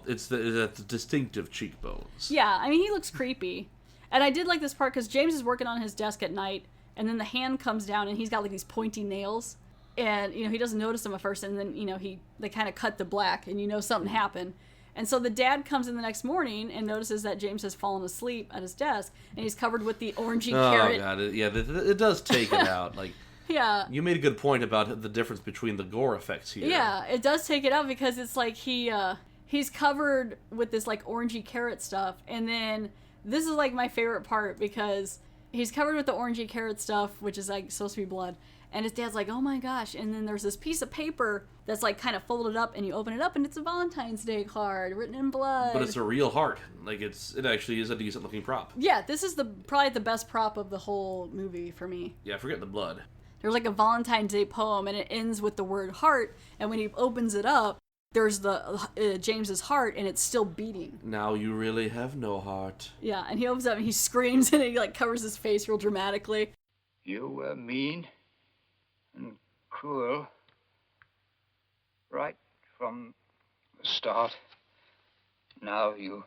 It's the distinctive cheekbones. Yeah, I mean, he looks creepy, and I did like this part because James is working on his desk at night, and then the hand comes down, and he's got like these pointy nails. And, he doesn't notice them at first, and then, they kind of cut to black, and something happened. And so the dad comes in the next morning and notices that James has fallen asleep at his desk, and he's covered with the orangey carrot. Oh, God. It does take it out. Like, yeah. You made a good point about the difference between the gore effects here. Yeah, it does take it out because it's like he's covered with this, like, orangey carrot stuff. And then this is, like, my favorite part because he's covered with the orangey carrot stuff, which is, like, supposed to be blood. And his dad's like, oh my gosh. And then there's this piece of paper that's like kind of folded up, and you open it up, and it's a Valentine's Day card written in blood. But it's a real heart. Like, it actually is a decent looking prop. Yeah, this is probably the best prop of the whole movie for me. Yeah, forget the blood. There's like a Valentine's Day poem, and it ends with the word heart, and when he opens it up, there's the James's heart, and it's still beating. Now you really have no heart. Yeah, and he opens up, and he screams, and he like covers his face real dramatically. You were mean and cruel right from the start. Now you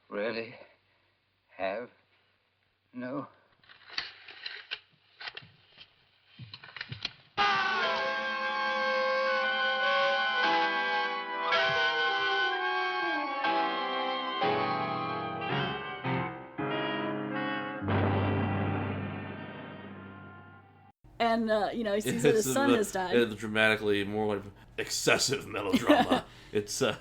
really have no... And, he sees that his son has died. It's dramatically more like excessive melodrama. It's, But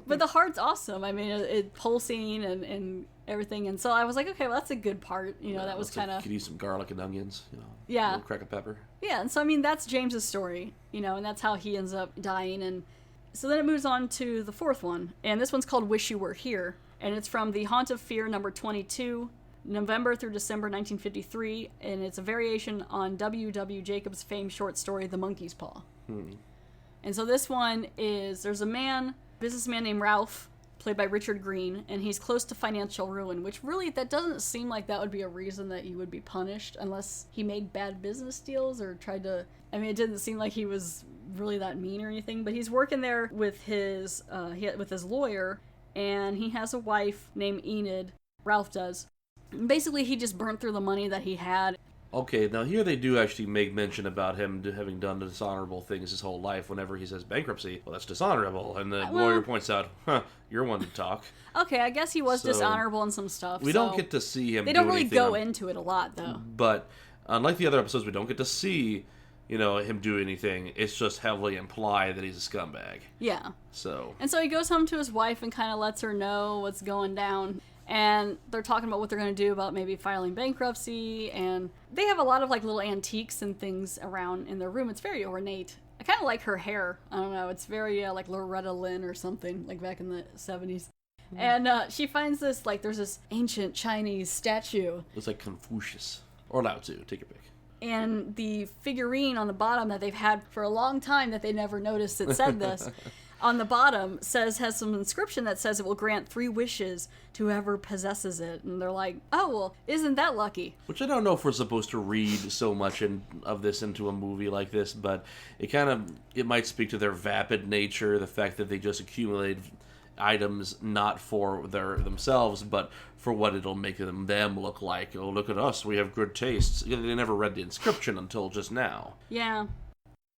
the heart's awesome. I mean, it pulsing and everything. And so I was like, okay, well, that's a good part. That was kind of... You could use some garlic and onions, Yeah. A little crack of pepper. Yeah, and so, I mean, that's James's story, and that's how he ends up dying. And so then it moves on to the fourth one. And this one's called Wish You Were Here. And it's from The Haunt of Fear, number 22, November through December 1953, and it's a variation on W.W. Jacobs' famed short story, The Monkey's Paw. And so this one is, there's a businessman named Ralph, played by Richard Green, and he's close to financial ruin, which really, that doesn't seem like that would be a reason that you would be punished, unless he made bad business deals or tried to, I mean, it didn't seem like he was really that mean or anything, but he's working there with his lawyer, and he has a wife named Enid, Ralph does. Basically, he just burnt through the money that he had. Okay, now here they do actually make mention about him having done dishonorable things his whole life. Whenever he says bankruptcy, well, that's dishonorable. And the lawyer points out, you're one to talk. Okay, I guess he was dishonorable in some stuff. We don't get to see him. They don't really go into it a lot, though. But unlike the other episodes, we don't get to see, him do anything. It's just heavily implied that he's a scumbag. Yeah. So. And so he goes home to his wife and kind of lets her know what's going down. And they're talking about what they're going to do about maybe filing bankruptcy. And they have a lot of like little antiques and things around in their room. It's very ornate. I kind of like her hair. I don't know. It's very like Loretta Lynn or something, like back in the 70s. And she finds this, like, there's this ancient Chinese statue. It's like Confucius. Or Lao Tzu. Take your pick. And the figurine on the bottom that they've had for a long time that they never noticed it said this. on the bottom has some inscription that says it will grant 3 wishes to whoever possesses it. And they're like, oh, well, isn't that lucky? Which I don't know if we're supposed to read so much of this into a movie like this, but it might speak to their vapid nature, the fact that they just accumulate items not for themselves, but for what it'll make them look like. Oh, look at us, we have good tastes. They never read the inscription until just now. Yeah.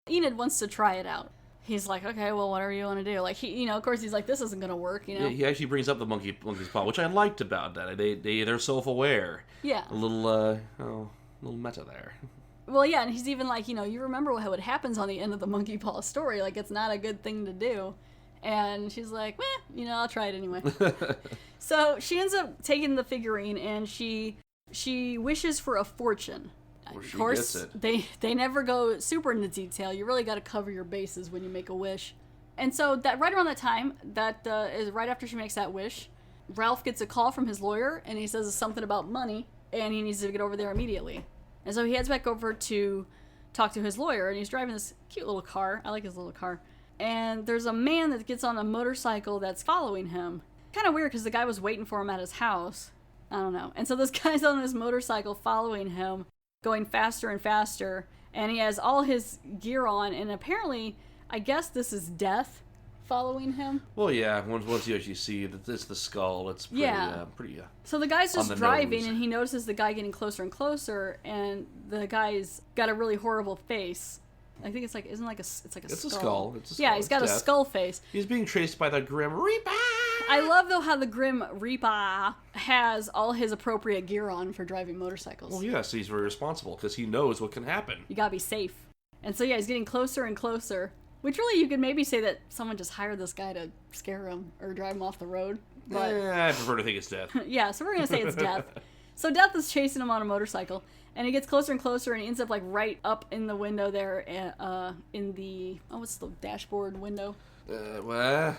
Enid wants to try it out. He's like, okay, well, whatever you want to do. Like, of course, he's like, this isn't going to work, Yeah, he actually brings up the monkey's paw, which I liked about that. They're self-aware. Yeah. A little meta there. Well, yeah, and he's even like, you remember what happens on the end of the monkey paw story. Like, it's not a good thing to do. And she's like, I'll try it anyway. So she ends up taking the figurine, and she wishes for a fortune. Of course, they never go super into detail. You really got to cover your bases when you make a wish. And so that right around that time, that is right after she makes that wish, Ralph gets a call from his lawyer, and he says something about money, and he needs to get over there immediately. And so he heads back over to talk to his lawyer, and he's driving this cute little car. I like his little car. And there's a man that gets on a motorcycle that's following him. Kind of weird, because the guy was waiting for him at his house. I don't know. And so this guy's on this motorcycle following him, going faster and faster, and he has all his gear on, and apparently, I guess this is Death following him. Well, yeah, once you actually see that it's the skull, it's pretty So the guy's just driving, nose. and he notices the guy getting closer and closer, and the guy's got a really horrible face. I think it's like, it's like a skull. It's a skull. Yeah, he's got a skull face. He's being chased by the Grim Reaper. I love, though, how the Grim Reaper has all his appropriate gear on for driving motorcycles. Well, yes, he's very responsible, because he knows what can happen. You gotta be safe. And so, yeah, he's getting closer and closer. Which really, you could maybe say that someone just hired this guy to scare him or drive him off the road. But I prefer to think it's Death. yeah, so we're gonna say it's Death. So Death is chasing him on a motorcycle, and he gets closer and closer, and he ends up like right up in the window there, in the what's the dashboard window? What?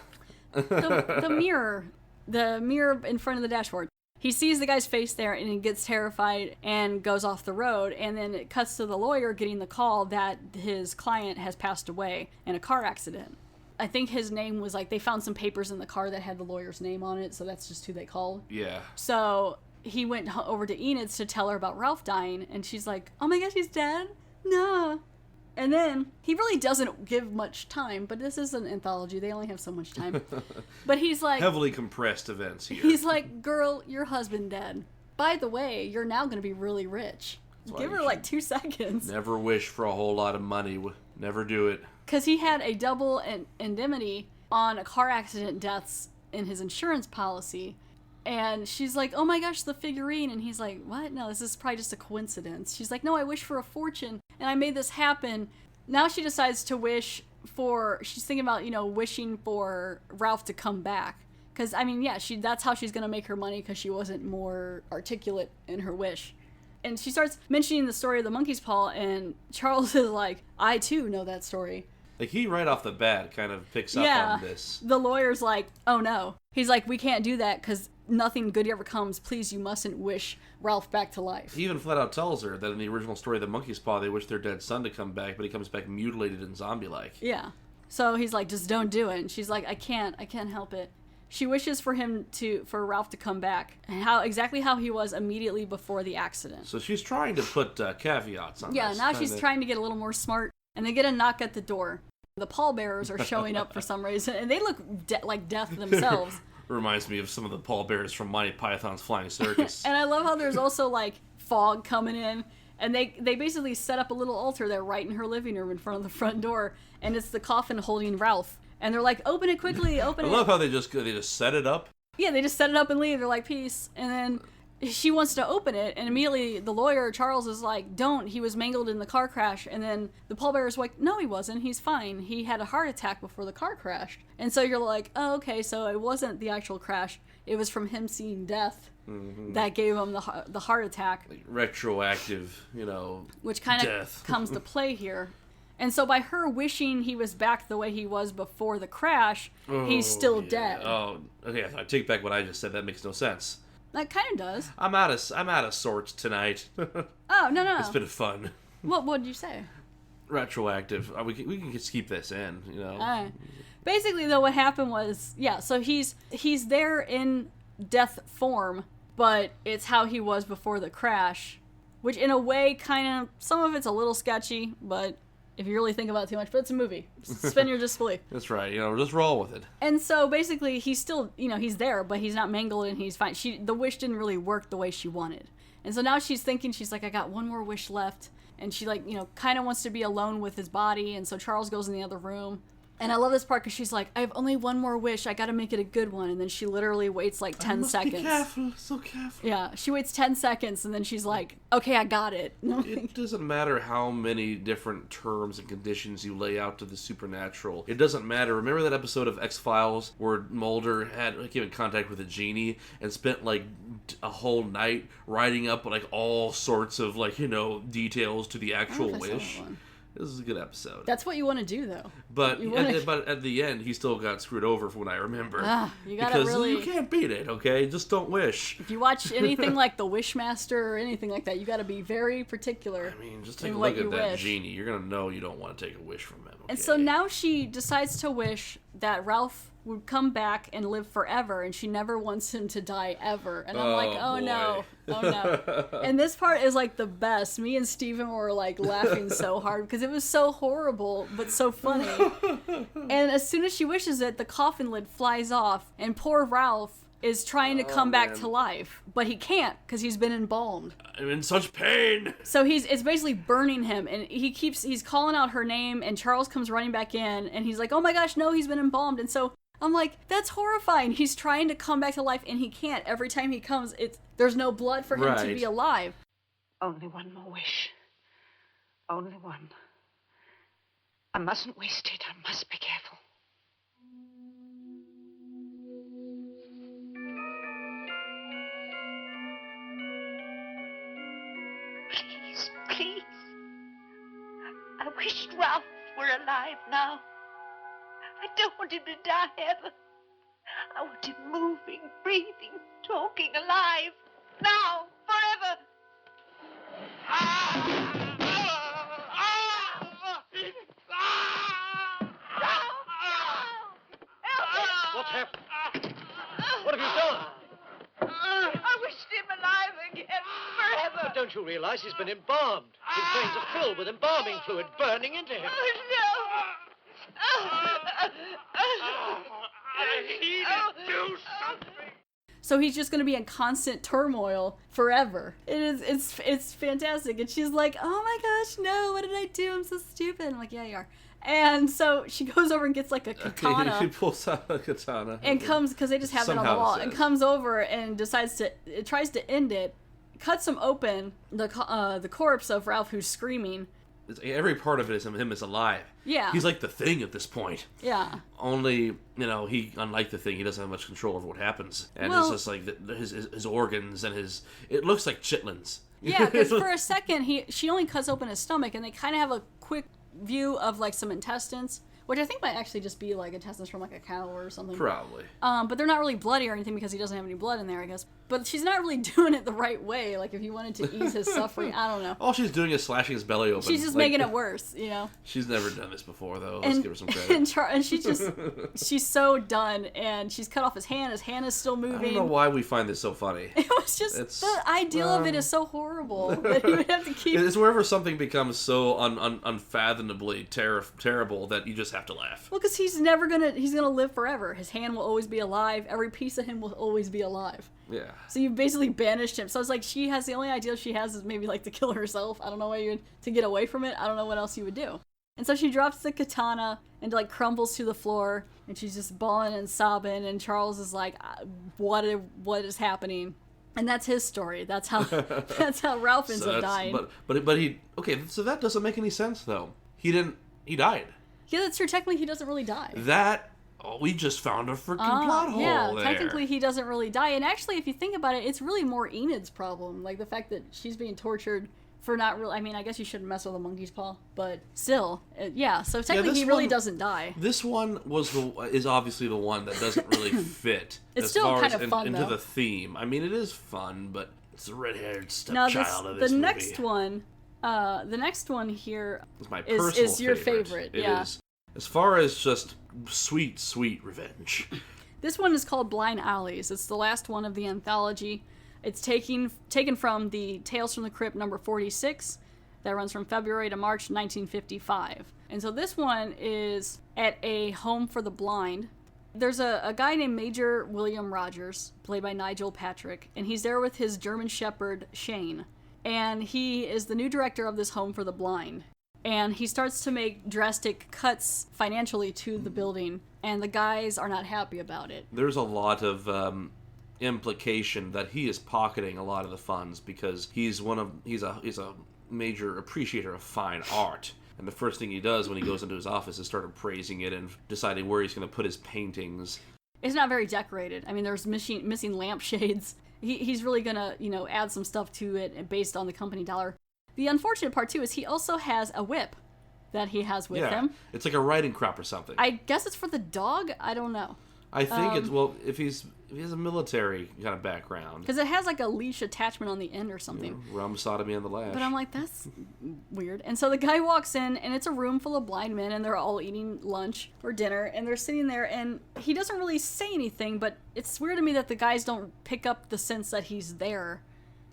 The mirror in front of the dashboard. He sees the guy's face there, and he gets terrified and goes off the road. And then it cuts to the lawyer getting the call that his client has passed away in a car accident. I think his name was like, they found some papers in the car that had the lawyer's name on it, so that's just who they called. Yeah. So he went over to Enid's to tell her about Ralph dying, and she's like, oh my gosh, he's dead? No. And then, he really doesn't give much time, but this is an anthology, they only have so much time. But he's like... Heavily compressed events here. He's like, girl, your husband dead. By the way, you're now going to be really rich. Give her like 2 seconds. Never wish for a whole lot of money. Never do it. Because he had a double indemnity on a car accident deaths in his insurance policy. And she's like, oh my gosh, the figurine. And he's like, what? No, this is probably just a coincidence. She's like, no, I wish for a fortune, and I made this happen. Now she decides to wish for, she's thinking about, wishing for Ralph to come back. Because, I mean, yeah, that's how she's going to make her money, because she wasn't more articulate in her wish. And she starts mentioning the story of the monkey's paw, and Charles is like, I too know that story. Like, he right off the bat kind of picks up on this. The lawyer's like, oh no. He's like, we can't do that, because nothing good ever comes. Please, you mustn't wish Ralph back to life. He even flat out tells her that in the original story of the monkey's paw, they wish their dead son to come back, but he comes back mutilated and zombie-like. Yeah. So he's like, just don't do it. And she's like, I can't help it. She wishes for Ralph to come back, and exactly how he was immediately before the accident. So she's trying to put caveats on this. Yeah, now she's trying to get a little more smart, and they get a knock at the door. The pallbearers are showing up for some reason, and they look like death themselves. Reminds me of some of the pallbearers from Monty Python's Flying Circus. And I love how there's also like fog coming in, and they basically set up a little altar there right in her living room in front of the front door, and it's the coffin holding Ralph. And they're like, open it quickly, open it. I love how they just set it up. Yeah, they just set it up and leave. They're like, peace. And then she wants to open it, and immediately the lawyer, Charles, is like, don't. He was mangled in the car crash. And then the pallbearer's like, no, he wasn't. He's fine. He had a heart attack before the car crashed. And so you're like, oh, okay, so it wasn't the actual crash. It was from him seeing death that gave him the heart attack. Like retroactive, which kind of comes to play here. And so by her wishing he was back the way he was before the crash, he's still dead. Oh, okay. I take back what I just said. That makes no sense. That kind of does. I'm out of sorts tonight. Oh, no. It's been fun. What did you say? Retroactive. We can just keep this in, Basically, though, what happened was, so he's there in death form, but it's how he was before the crash, which in a way kind of, some of it's a little sketchy, but if you really think about it too much, but it's a movie. Suspend your disbelief. That's right, just roll with it. And so basically he's still, he's there, but he's not mangled and he's fine. The wish didn't really work the way she wanted. And so now she's thinking, she's like, I got one more wish left. And she kind of wants to be alone with his body. And so Charles goes in the other room. And I love this part because she's like, I have only one more wish. I got to make it a good one. And then she literally waits like 10 seconds. Be careful, so careful. Yeah, she waits 10 seconds and then she's like, okay, I got it. It doesn't matter how many different terms and conditions you lay out to the supernatural. It doesn't matter. Remember that episode of X-Files where Mulder came in contact with a genie and spent like a whole night writing up like all sorts of details to the actual wish? This is a good episode. That's what you want to do, though. But at the end, he still got screwed over from what I remember. You gotta because you can't beat it, okay? Just don't wish. If you watch anything like The Wishmaster or anything like that, you gotta be very particular. I mean, just take a look at that genie. You're gonna know you don't want to take a wish from him. Okay? And so now she decides to wish that Ralph would come back and live forever, and she never wants him to die ever. And I'm like, oh no. And this part is like the best. Me and Steven were like laughing so hard because it was so horrible but so funny. And as soon as she wishes it, the coffin lid flies off, and poor Ralph is trying to come back to life, but he can't because he's been embalmed. I'm in such pain. So it's basically burning him, and he's calling out her name, and Charles comes running back in, and he's like, oh my gosh, no, he's been embalmed. And so I'm like, that's horrifying. He's trying to come back to life, and he can't. Every time he comes, there's no blood for him to be alive. Only one more wish. Only one. I mustn't waste it. I must be careful. Please, please. I wish Ralph were alive now. I don't want him to die ever. I want him moving, breathing, talking, alive. Now, forever. What's happened? What have you done? I wished him alive again, forever. But don't you realize he's been embalmed? His veins are filled with embalming fluid burning into him. Oh, no. I need to do something. So he's just going to be in constant turmoil forever. It's fantastic. And she's like, oh my gosh, no, what did I do? I'm so stupid. I'm like, yeah, you are. And so she goes over and gets like a katana. She pulls out a katana. And comes, because they just have it on the wall, and comes over and tries to end it, cuts him open, the corpse of Ralph who's screaming. Every part of it is him is alive. Yeah. He's like the Thing at this point. Yeah. Only, he, unlike the Thing, he doesn't have much control over what happens. And it's just like his organs and it looks like chitlins. Yeah, because for a second, she only cuts open his stomach, and they kind of have a quick view of like some intestines, which I think might actually just be like intestines from like a cow or something. Probably. But they're not really bloody or anything because he doesn't have any blood in there, I guess. But she's not really doing it the right way. Like if you wanted to ease his suffering, I don't know. All she's doing is slashing his belly open. She's just making it worse, She's never done this before, though. Let's give her some credit. And she's so done, and she's cut off his hand. His hand is still moving. I don't know why we find this so funny. It was just, the ideal of it is so horrible that he would have to keep... It's wherever something becomes so unfathomably terrible that you just have to laugh. Well, because he's gonna live forever. His hand will always be alive. Every piece of him will always be alive. Yeah. So you've basically banished him. So it's like the only idea she has is maybe like to kill herself. I don't know to get away from it. I don't know what else you would do. And so she drops the katana and like crumbles to the floor, and she's just bawling and sobbing, and Charles is like, what is happening? And that's his story. That's how Ralph ends up dying. But he, okay, so that doesn't make any sense though. He died. Yeah, that's true. Technically he doesn't really die. We just found a freaking plot hole there. Technically he doesn't really die. And actually, if you think about it, it's really more Enid's problem. Like the fact that she's being tortured for not really... I mean, I guess you shouldn't mess with a monkey's paw, but still, yeah. So technically he really doesn't die. This one is obviously the one that doesn't really fit. It's still kind of fun, into though. the theme. I mean, it is fun, but it's the red-haired stepchild of this the movie. next one here is my personal is your favorite. favorite. It yeah. is. As far as just sweet, sweet revenge. This one is called Blind Alleys. It's the last one of the anthology. It's taken from the Tales from the Crypt number 46 that runs from February to March 1955. And so this one is at a home for the blind. There's a guy named Major William Rogers, played by Nigel Patrick, and he's there with his German Shepherd, Shane. And he is the new director of this home for the blind. And he starts to make drastic cuts financially to the building, and the guys are not happy about it. There's a lot of implication that he is pocketing a lot of the funds because he's a major appreciator of fine art. And the first thing he does when he goes into his office is start appraising it and deciding where he's going to put his paintings. It's not very decorated. I mean, there's missing lampshades. He's really going to, add some stuff to it based on the company dollar. The unfortunate part, too, is he also has a whip that he has with him. It's like a riding crop or something. I guess it's for the dog? I don't know. I think it's, well, if he has a military kind of background. Because it has like a leash attachment on the end or something. Rum sodomy on the lash. But I'm like, that's weird. And so the guy walks in, and it's a room full of blind men, and they're all eating lunch or dinner, and they're sitting there, and he doesn't really say anything, but it's weird to me that the guys don't pick up the sense that he's there,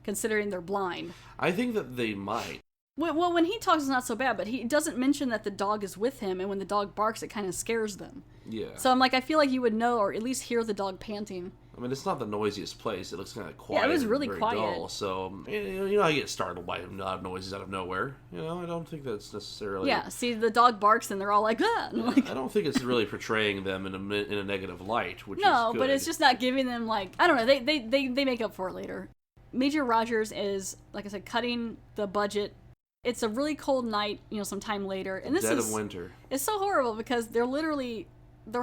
considering they're blind. I think that they might. Well, when he talks, it's not so bad, but he doesn't mention that the dog is with him, and when the dog barks, it kind of scares them. Yeah. So I'm like, I feel like you would know, or at least hear the dog panting. I mean, it's not the noisiest place. It looks kind of quiet. Yeah, it was really and very quiet. dull, so, I get startled by loud noises out of nowhere. I don't think that's necessarily... Yeah, see, the dog barks, and they're all like, ah! And like... I don't think it's really portraying them in a negative light, which is No, good. but it's just not giving them, like... I don't know, they make up for it later. Major Rogers is, like I said, cutting the budget. It's a really cold night, sometime later. And this Dead of winter. It's so horrible because they're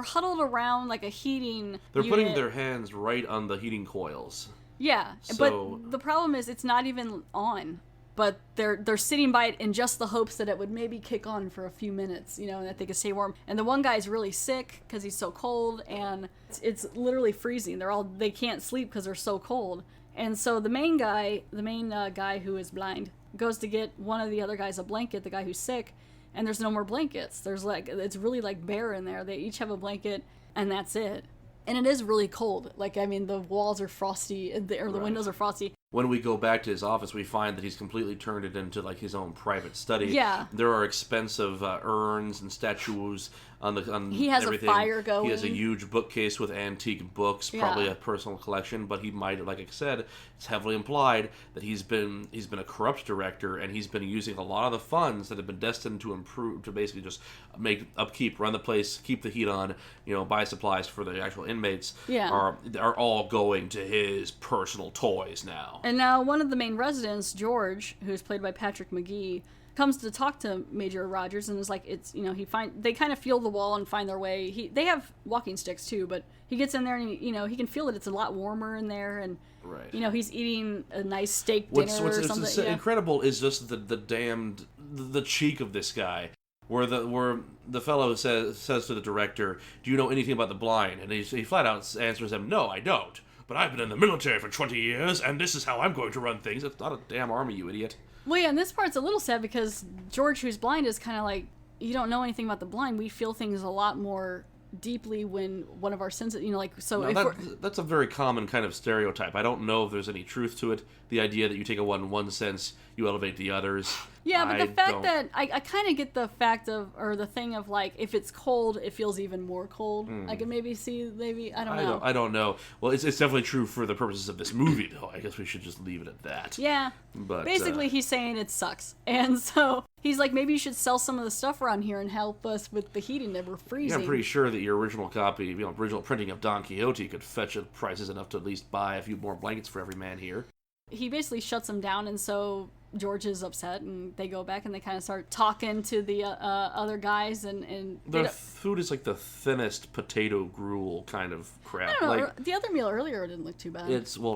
huddled around like a heating They're unit. putting their hands right on the heating coils. Yeah, So... but the problem is it's not even on. But they're sitting by it in just the hopes that it would maybe kick on for a few minutes, and that they could stay warm. And the one guy's really sick because he's so cold, and it's literally freezing. They can't sleep because they're so cold. And so the main guy who is blind, goes to get one of the other guys a blanket, the guy who's sick, and there's no more blankets. It's really like bare in there. They each have a blanket, and that's it. And it is really cold. The walls are frosty, or the windows are frosty. When we go back to his office, we find that he's completely turned it into like his own private study. Yeah. There are expensive urns and statues on he has everything. A fire going. He has a huge bookcase with antique books, probably a personal collection. But he might, like I said, it's heavily implied that he's been a corrupt director, and he's been using a lot of the funds that have been destined to improve, to basically just make upkeep, run the place, keep the heat on, buy supplies for the actual inmates. Yeah. Are all going to his personal toys now. And now one of the main residents, George, who's played by Patrick McGee, comes to talk to Major Rogers and is like, they kind of feel the wall and find their way. They have walking sticks too, but he gets in there and he can feel that it's a lot warmer in there, and right. He's eating a nice steak dinner or something. What's incredible is just the cheek of this guy. Where the fellow says to the director, "Do you know anything about the blind?" And he flat out answers him, "No, I don't. But I've been in the military for 20 years, and this is how I'm going to run things." It's not a damn army, you idiot. Well, yeah, and this part's a little sad because George, who's blind, is kind of like, you don't know anything about the blind. We feel things a lot more deeply when one of our senses, that's a very common kind of stereotype. I don't know if there's any truth to it. The idea that you take one sense, you elevate the others. Yeah, but the fact that I kind of get the fact of, or the thing of like, if it's cold, it feels even more cold. I can maybe I don't know. I don't know. Well, it's definitely true for the purposes of this movie, though. I guess we should just leave it at that. Yeah. But basically, he's saying it sucks, and so he's like, maybe you should sell some of the stuff around here and help us with the heating that we're freezing. Yeah, I'm pretty sure that your original copy, original printing of Don Quixote could fetch prices enough to at least buy a few more blankets for every man here. He basically shuts him down, and so George is upset, and they go back and they kind of start talking to the other guys, and their food is like the thinnest potato gruel kind of crap. I don't know, the other meal earlier didn't look too bad.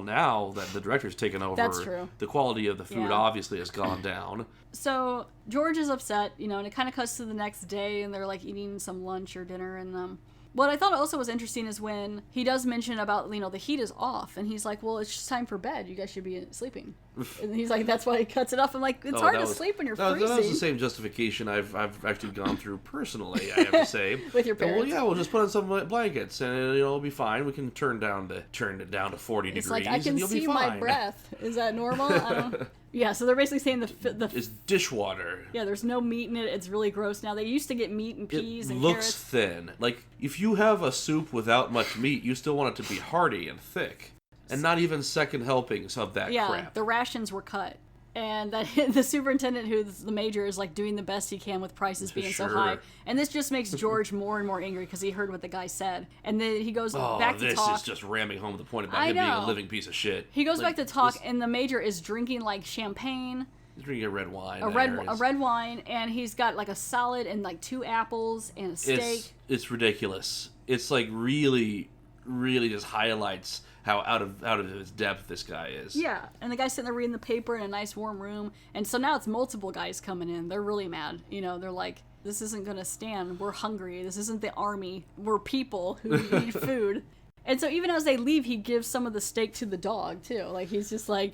Now that the director's taken over, that's true. The quality of the food obviously has gone down. So George is upset, and it kind of cuts to the next day, and they're like eating some lunch or dinner, and What I thought also was interesting is when he does mention about, the heat is off, and he's like, well, it's just time for bed. You guys should be sleeping. And he's like, that's why he cuts it off. I'm like, it's hard to sleep when you're freezing. That was the same justification I've actually gone through personally, I have to say. With your parents? Well, yeah, we'll just put on some blankets, and it'll be fine. We can turn it down to 40 it's degrees, like, I can and you'll see be fine. my breath. Is that normal? I don't... Yeah, so they're basically saying it's dishwater. Yeah, there's no meat in it. It's really gross now. They used to get meat and peas and looks carrots. thin. Like, if you have a soup without much meat, you still want it to be hearty and thick. And not even second helpings of that crap. Yeah, the rations were cut. And that the superintendent, who's the major, is like doing the best he can with prices being so high. And this just makes George more and more angry because he heard what the guy said. And then he goes back to talk. This is just ramming home the point about him being a living piece of shit. He goes back to talk, and the major is drinking like champagne. He's drinking a red wine. A red wine, and he's got like a salad and like 2 apples and a steak. It's ridiculous. It's like really, really just highlights how out of his depth this guy is. Yeah, and the guy's sitting there reading the paper in a nice warm room, and so now it's multiple guys coming in. They're really mad. They're like, this isn't gonna stand. We're hungry. This isn't the army. We're people who need food. And so even as they leave, he gives some of the steak to the dog too. Like he's just like,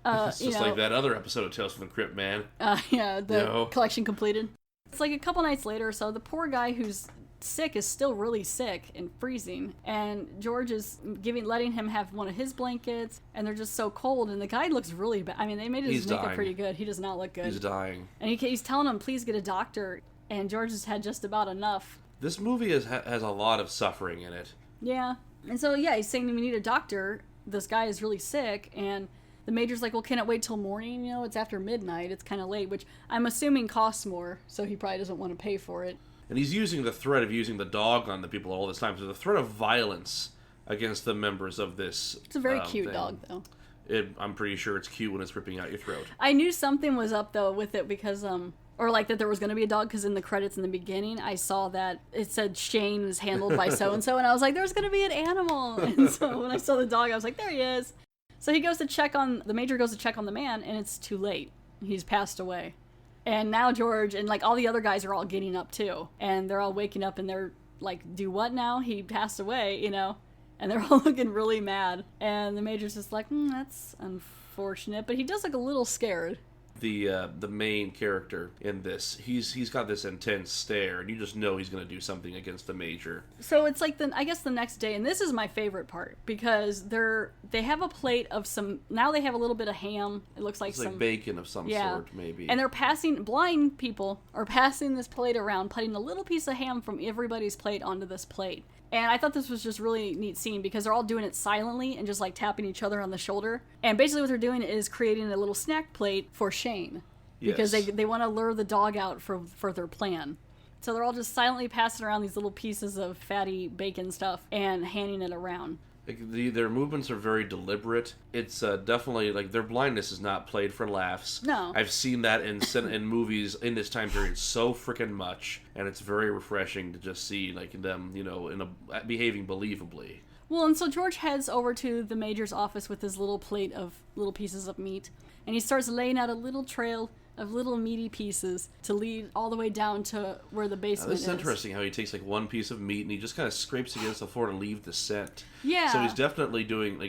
it's just like that other episode of Tales from the Crypt, man. Collection completed. It's like a couple nights later, so the poor guy who's sick is still really sick and freezing, and George is letting him have one of his blankets, and they're just so cold, and the guy looks really bad. I mean, they made his makeup pretty good. He does not look good. He's dying. And he's telling him, please get a doctor, and George has had just about enough. This movie has a lot of suffering in it. Yeah. And so, yeah, he's saying we need a doctor. This guy is really sick, and the major's like, well, can it wait till morning? It's after midnight. It's kind of late, which I'm assuming costs more, so he probably doesn't want to pay for it. And he's using the threat of using the dog on the people all this time. So the threat of violence against the members of this. It's a very cute dog, though. I'm pretty sure it's cute when it's ripping out your throat. I knew something was up, though, with it because, or like that there was going to be a dog, because in the credits in the beginning, I saw that it said Shane was handled by so-and-so, and I was like, there's going to be an animal. And so when I saw the dog, I was like, there he is. So the major goes to check on the man, and it's too late. He's passed away. And now George and like all the other guys are all getting up too. And they're all waking up and they're like, do what now? He passed away, And they're all looking really mad. And the major's just like, that's unfortunate. But he does look a little scared. The main character in this, he's got this intense stare, and you just know he's going to do something against the major. So it's like I guess the next day, and this is my favorite part, because they have a plate of now they have a little bit of ham. It looks like it's like bacon of some sort, maybe. And blind people are passing this plate around, putting a little piece of ham from everybody's plate onto this plate. And I thought this was just really neat scene because they're all doing it silently and just like tapping each other on the shoulder. And basically what they're doing is creating a little snack plate for Shane. Because they want to lure the dog out for their plan. So they're all just silently passing around these little pieces of fatty bacon stuff and handing it around. Their movements are very deliberate. It's definitely, like, their blindness is not played for laughs. No. I've seen that in movies in this time period so freaking much, and it's very refreshing to just see, like, them, behaving believably. Well, and so George heads over to the major's office with his little plate of little pieces of meat, and he starts laying out a little trail of little meaty pieces to lead all the way down to where the basement is. It's interesting how he takes like one piece of meat and he just kind of scrapes against the floor to leave the scent. Yeah. So he's definitely doing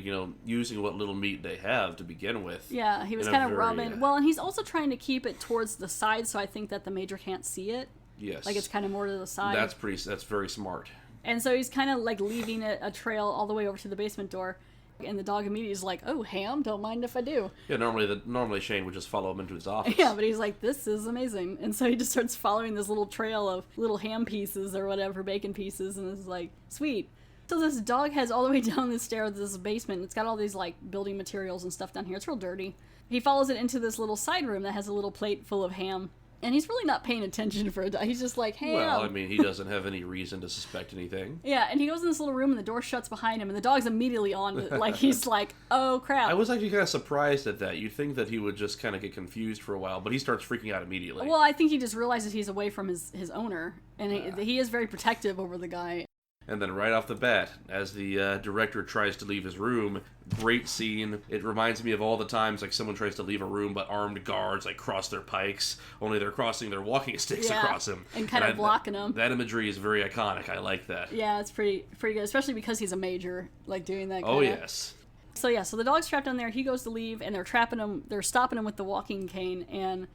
using what little meat they have to begin with. Yeah, he was kind of rubbing. Well, and he's also trying to keep it towards the side, so I think that the major can't see it. Yes. Like it's kind of more to the side. That's very smart. And so he's kind of like leaving a trail all the way over to the basement door. And the dog immediately is like, oh, ham, don't mind if I do. Yeah, normally Shane would just follow him into his office. Yeah, but he's like, this is amazing. And so he just starts following this little trail of little ham pieces or whatever, bacon pieces, and is like, sweet. So this dog heads all the way down the stairs of this basement. It's got all these like building materials and stuff down here. It's real dirty. He follows it into this little side room that has a little plate full of ham. And he's really not paying attention for a dog. He's just like, hey. Well, I mean, he doesn't have any reason to suspect anything. Yeah, and he goes in this little room and the door shuts behind him and the dog's immediately on it. Like, he's like, oh, crap. I was actually kind of surprised at that. You'd think that he would just kind of get confused for a while, but he starts freaking out immediately. Well, I think he just realizes he's away from his owner. And he is very protective over the guy. And then right off the bat, as the director tries to leave his room, great scene. It reminds me of all the times like someone tries to leave a room, but armed guards like cross their pikes, only they're crossing their walking sticks across him. And kind of blocking them. That imagery is very iconic. I like that. Yeah, it's pretty good, especially because he's a major, like doing that. Oh, yes. So the dog's trapped down there. He goes to leave, and they're trapping him. They're stopping him with the walking cane, and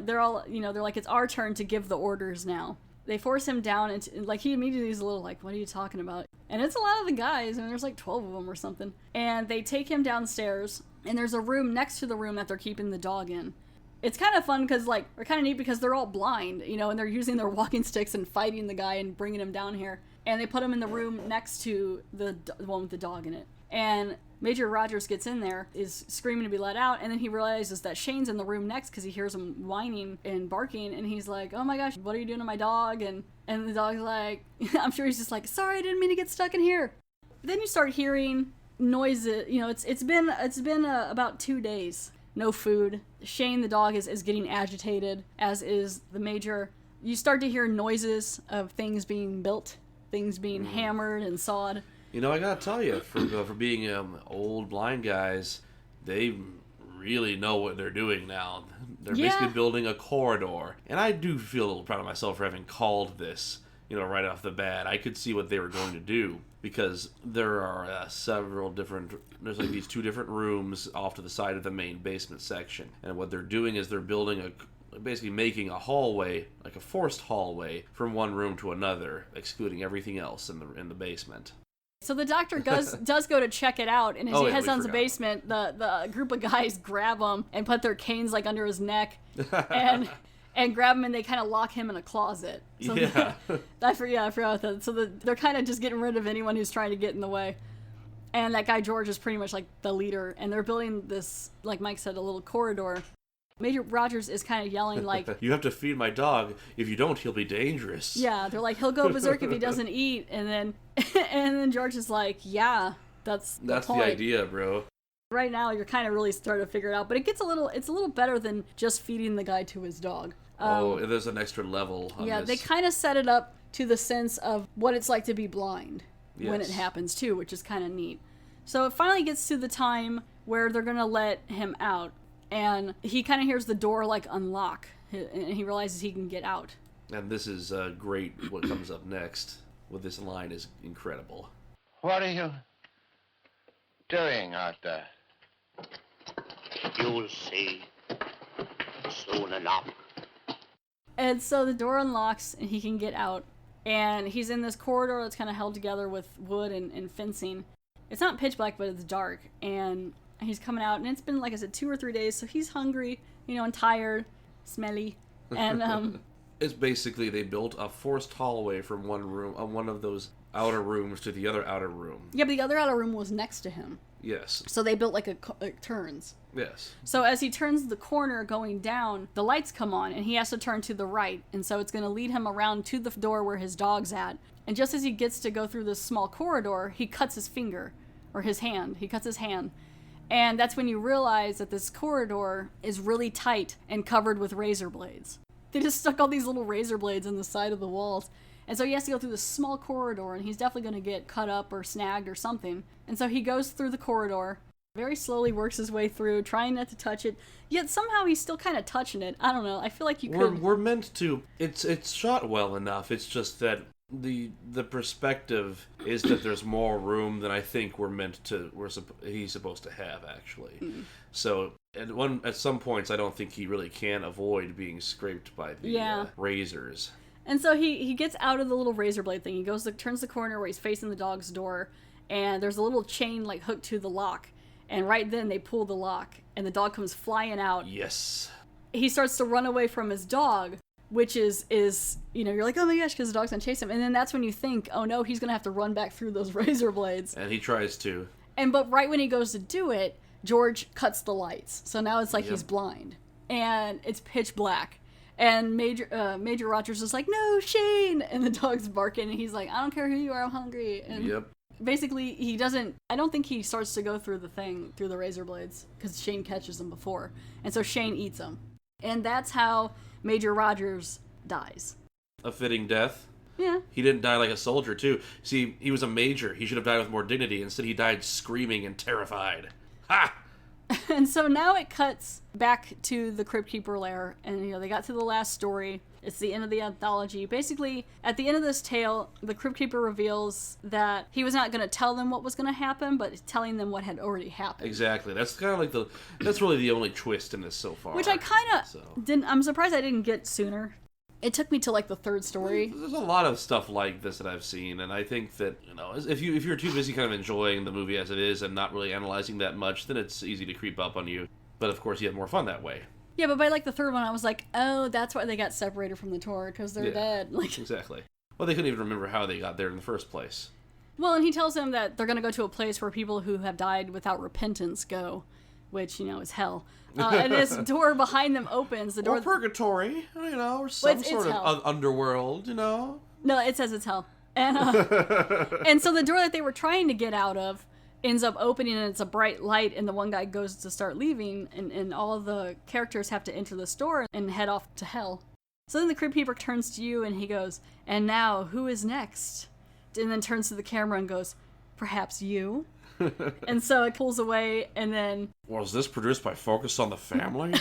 they're all, they're like, it's our turn to give the orders now. They force him down, and like he immediately is a little like, what are you talking about? And it's a lot of the guys, and there's like 12 of them or something. And they take him downstairs, and there's a room next to the room that they're keeping the dog in. It's kind of fun because like, or kind of neat because they're all blind, and they're using their walking sticks and fighting the guy and bringing him down here. And they put him in the room next to the one with the dog in it. And Major Rogers gets in there, is screaming to be let out, and then he realizes that Shane's in the room next because he hears him whining and barking, and he's like, oh my gosh, what are you doing to my dog? And the dog's like, I'm sure he's just like, sorry, I didn't mean to get stuck in here. Then you start hearing noises. It's been about 2 days. No food. Shane, the dog, is getting agitated, as is the Major. You start to hear noises of things being built, things being hammered and sawed. I gotta tell you, for being old blind guys, they really know what they're doing now. They're basically building a corridor. And I do feel a little proud of myself for having called this, right off the bat. I could see what they were going to do, because there are several different, there's like these 2 different rooms off to the side of the main basement section. And what they're doing is they're building basically making a hallway, like a forced hallway, from one room to another, excluding everything else in the basement. So the doctor does go to check it out, and as he heads down to the basement, the group of guys grab him and put their canes like under his neck, and grab him, and they kind of lock him in a closet. So I forgot about that. So they're kind of just getting rid of anyone who's trying to get in the way. And that guy George is pretty much like the leader, and they're building this, like Mike said, a little corridor. Major Rogers is kind of yelling like, you have to feed my dog. If you don't, he'll be dangerous. Yeah, they're like, he'll go berserk if he doesn't eat. And then George is like, yeah, that's the point. The idea, bro. Right now, you're kind of really starting to figure it out, but it's a little better than just feeding the guy to his dog. There's an extra level on this. They kind of set it up to the sense of what it's like to be blind when it happens too, which is kind of neat. So it finally gets to the time where they're going to let him out. And he kind of hears the door, like, unlock, and he realizes he can get out. And this is great. What comes up next with this line is incredible. What are you doing out there? You'll see soon enough. And so the door unlocks, and he can get out. And he's in this corridor that's kind of held together with wood and fencing. It's not pitch black, but it's dark. And he's coming out, and it's been, like I said, 2 or 3 days, so he's hungry, and tired, smelly, and it's basically they built a forced hallway from one room, one of those outer rooms to the other outer room. Yeah, but the other outer room was next to him. Yes. So they built like it turns. Yes. So as he turns the corner going down, the lights come on, and he has to turn to the right, and so it's going to lead him around to the door where his dog's at. And just as he gets to go through this small corridor, he cuts his finger, or his hand. He cuts his hand. And that's when you realize that this corridor is really tight and covered with razor blades. They just stuck all these little razor blades in the side of the walls. And so he has to go through this small corridor, and he's definitely going to get cut up or snagged or something. And so he goes through the corridor, very slowly works his way through, trying not to touch it. Yet somehow he's still kind of touching it. I don't know. I feel like you could... We're meant to... It's shot well enough. It's just that the perspective is that there's more room than I think he's supposed to have, actually. So at some points I don't think he really can avoid being scraped by the razors. And so he gets out of the little razor blade thing. He turns the corner where he's facing the dog's door, and there's a little chain like hooked to the lock, and right then they pull the lock and the dog comes flying out. Yes. He starts to run away from his dog, which is you're like, oh my gosh, because the dog's gonna chase him. And then that's when you think, oh no, he's gonna have to run back through those razor blades. And he tries to. But right when he goes to do it, George cuts the lights. So now it's like he's blind. And it's pitch black. And Major Rogers is like, no, Shane! And the dog's barking, and he's like, I don't care who you are, I'm hungry. And basically, I don't think he starts to go through the razor blades, because Shane catches them before. And so Shane eats them. And that's how Major Rogers dies. A fitting death. Yeah. He didn't die like a soldier, too. See, he was a major. He should have died with more dignity. Instead, he died screaming and terrified. Ha! And so now it cuts back to the Crypt Keeper lair, and they got to the last story. It's the end of the anthology. Basically, at the end of this tale, the Crypt Keeper reveals that he was not going to tell them what was going to happen, but telling them what had already happened. Exactly. That's kind of like that's really the only twist in this so far. Which I kind of didn't. I'm surprised I didn't get sooner. It took me to like the third story. There's a lot of stuff like this that I've seen, and I think that if you're too busy kind of enjoying the movie as it is and not really analyzing that much, then it's easy to creep up on you. But of course, you have more fun that way. Yeah, but by like the third one, I was like, oh, that's why they got separated from the tour, because they're dead. Like exactly. Well, they couldn't even remember how they got there in the first place. Well, and he tells them that they're going to go to a place where people who have died without repentance go, which is hell. And this door behind them opens. The door. Or purgatory, or some sort of underworld, No, it says it's hell. And and so the door that they were trying to get out of ends up opening, and it's a bright light, and the one guy goes to start leaving, and all the characters have to enter this door and head off to hell. So then the Crypt Keeper turns to you, and he goes, and now, who is next? And then turns to the camera and goes, perhaps you? And so it pulls away, and then... Was this produced by Focus on the Family?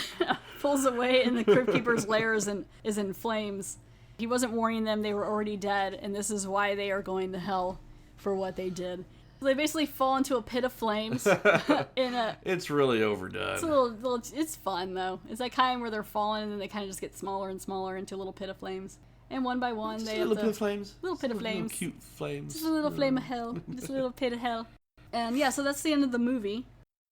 Pulls away, and the Crypt Keeper's lair is in flames. He wasn't warning them, they were already dead, and this is why they are going to hell for what they did. So they basically fall into a pit of flames. It's really overdone. It's it's fun, though. It's that kind where they're falling, and then they kind of just get smaller and smaller into a little pit of flames. And one by one, they have little pit of flames. Little pit of flames. Little cute flames. Just a little flame of hell. Just a little pit of hell. And yeah, so that's the end of the movie.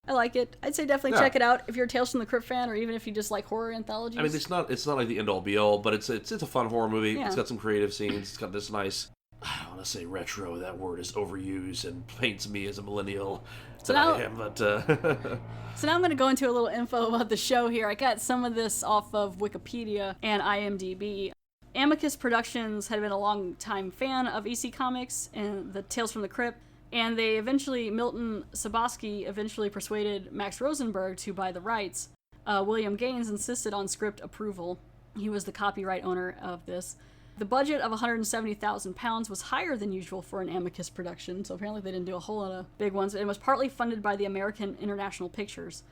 I like it. I'd say definitely check it out if you're a Tales from the Crypt fan, or even if you just like horror anthologies. I mean, it's not like the end all be all, but it's a fun horror movie. Yeah. It's got some creative scenes. It's got this nice. I don't want to say retro. That word is overused and paints me as a millennial. So now, I am, but. So now I'm going to go into a little info about the show here. I got some of this off of Wikipedia and IMDb. Amicus Productions had been a long-time fan of EC Comics and the Tales from the Crypt. And Milton Saboski eventually persuaded Max Rosenberg to buy the rights. William Gaines insisted on script approval. He was the copyright owner of this. The budget of £170,000 was higher than usual for an Amicus production, so apparently they didn't do a whole lot of big ones. It was partly funded by the American International Pictures.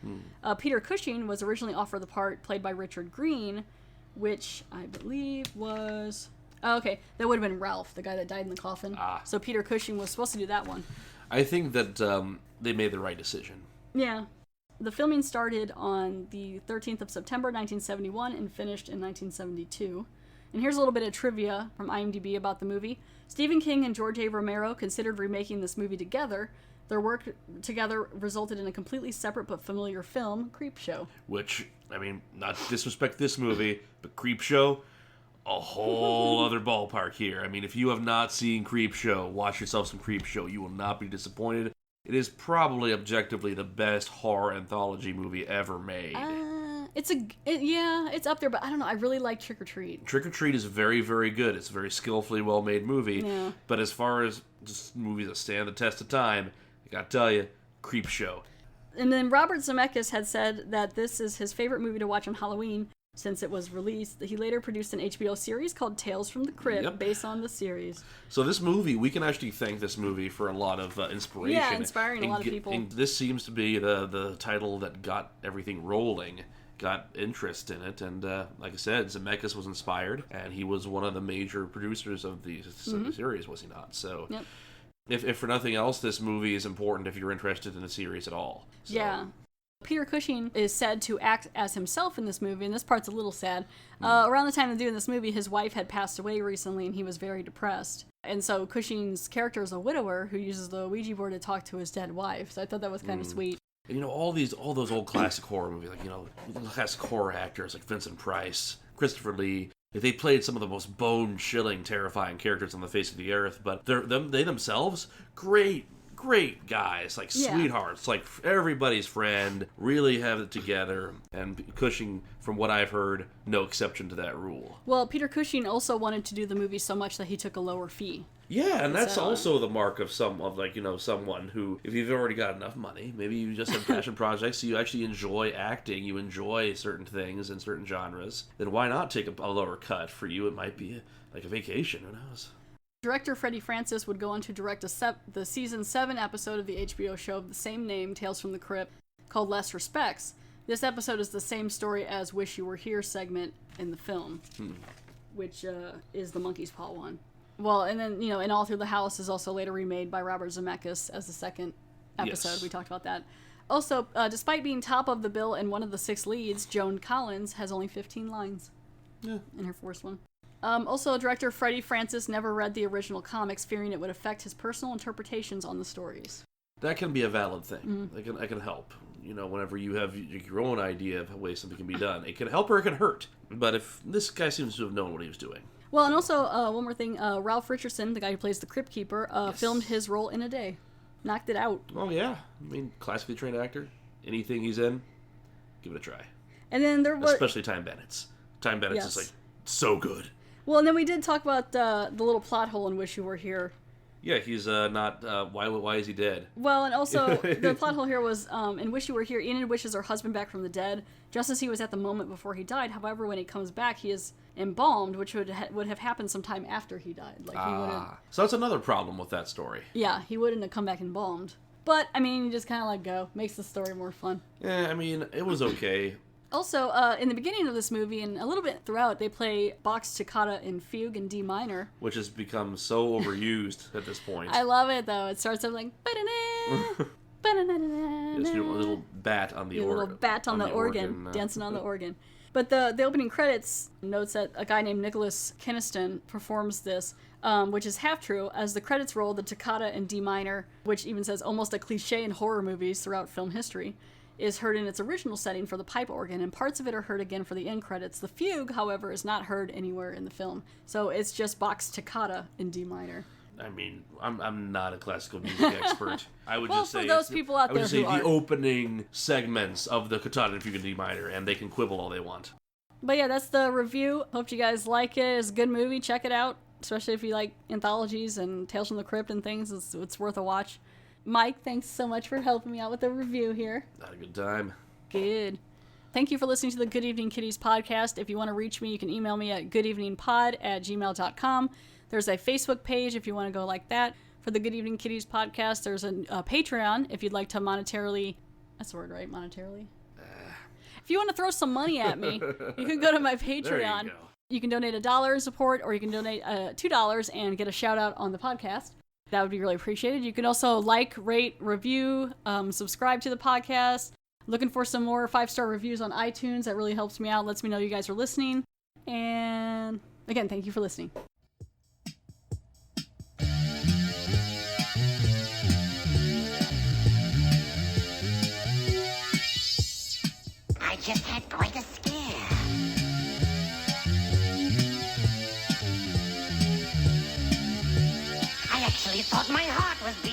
Peter Cushing was originally offered the part played by Richard Green, which I believe was... Oh, okay, that would have been Ralph, the guy that died in the coffin. So Peter Cushing was supposed to do that one. I think that they made the right decision. Yeah. The filming started on the 13th of September 1971 and finished in 1972. And here's a little bit of trivia from IMDb about the movie. Stephen King and George A. Romero considered remaking this movie together. Their work together resulted in a completely separate but familiar film, Creepshow. Which, I mean, not to disrespect this movie, but Creepshow... a whole other ballpark here. I mean, if you have not seen Creepshow, watch yourself some Creepshow. You will not be disappointed. It is probably objectively the best horror anthology movie ever made. It's up there, but I don't know. I really like Trick or Treat. Trick or Treat is very, very good. It's a very skillfully well-made movie. Yeah. But as far as just movies that stand the test of time, I gotta tell you, Creepshow. And then Robert Zemeckis had said that this is his favorite movie to watch on Halloween since it was released. He later produced an HBO series called Tales from the Crypt, based on the series. So this movie, we can actually thank this movie for a lot of inspiration. Yeah, inspiring a lot of people. And this seems to be the title that got everything rolling, got interest in it. And like I said, Zemeckis was inspired, and he was one of the major producers of the series, was he not? So if for nothing else, this movie is important if you're interested in the series at all. So. Yeah. Peter Cushing is said to act as himself in this movie, and this part's a little sad. Around the time of doing this movie, his wife had passed away recently, and he was very depressed. And so Cushing's character is a widower who uses the Ouija board to talk to his dead wife. So I thought that was kind of sweet. And all those old classic horror movies, like classic horror actors like Vincent Price, Christopher Lee. They played some of the most bone-chilling, terrifying characters on the face of the earth, but they themselves, great guys, like sweethearts, like everybody's friend, really have it together. And Cushing, from what I've heard, no exception to that rule. Well, Peter Cushing also wanted to do the movie so much that he took a lower fee. Yeah, and that's also the mark of someone who, if you've already got enough money, maybe you just have passion projects, so you actually enjoy acting, you enjoy certain things in certain genres, then why not take a lower cut? For you, it might be like a vacation, who knows? Director Freddie Francis would go on to direct the season 7 episode of the HBO show of the same name, Tales from the Crypt, called Less Respects. This episode is the same story as Wish You Were Here segment in the film, which is the Monkey's Paw one. Well, and then, and All Through the House is also later remade by Robert Zemeckis as the second episode. Yes. We talked about that. Also, despite being top of the bill and one of the 6 leads, Joan Collins has only 15 lines in her first one. Also, director Freddie Francis never read the original comics, fearing it would affect his personal interpretations on the stories. That can be a valid thing. That can help. Whenever you have your own idea of a way something can be done, it can help or it can hurt. But if this guy seems to have known what he was doing. Well, and also, one more thing, Ralph Richardson, the guy who plays the Crypt Keeper, filmed his role in a day. Knocked it out. Oh, yeah. I mean, classically trained actor. Anything he's in, give it a try. And then there was... Especially Time Bandits. Time Bandits is, like, so good. Well, and then we did talk about the little plot hole in Wish You Were Here. Yeah, he's not... why is he dead? Well, and also, the plot hole here was, in Wish You Were Here, Enid wishes her husband back from the dead, just as he was at the moment before he died. However, when he comes back, he is embalmed, which would have happened sometime after he died. Like, he wouldn't... So that's another problem with that story. Yeah, he wouldn't have come back embalmed. But, I mean, you just kind of let go. Makes the story more fun. Yeah, I mean, it was okay. Also, in the beginning of this movie, and a little bit throughout, they play Bach's Toccata in Fugue in D minor. Which has become so overused at this point. I love it, though. It starts up like... It's your little bat on the organ. Little bat on the organ, dancing on the organ. But the opening credits notes that a guy named Nicholas Kiniston performs this, which is half true. As the credits roll, the toccata in D minor, which even says almost a cliche in horror movies throughout film history, is heard in its original setting for the pipe organ, and parts of it are heard again for the end credits. The fugue, however, is not heard anywhere in the film. So it's just Bach's toccata in D minor. I mean, I'm not a classical music expert. I would just say for those people out there who are. the opening segments of the cantata in Fugue in D minor, and they can quibble all they want. But yeah, that's the review. Hope you guys like it. It's a good movie. Check it out, especially if you like anthologies and Tales from the Crypt and things. It's worth a watch. Mike, thanks so much for helping me out with the review here. Had a good time. Good. Thank you for listening to the Good Evening Kitties podcast. If you want to reach me, you can email me at goodeveningpod@gmail.com. There's a Facebook page if you want to go like that. For the Good Evening Kitties podcast, there's a Patreon if you'd like to monetarily... That's the word, right? Monetarily? If you want to throw some money at me, you can go to my Patreon. There you go. You can donate $1 in support, or you can donate $2 and get a shout out on the podcast. That would be really appreciated. You can also like, rate, review, subscribe to the podcast. Looking for some more 5-star reviews on iTunes. That really helps me out, lets me know you guys are listening. And again, thank you for listening. I just had quite a scare. I actually thought my heart was beating.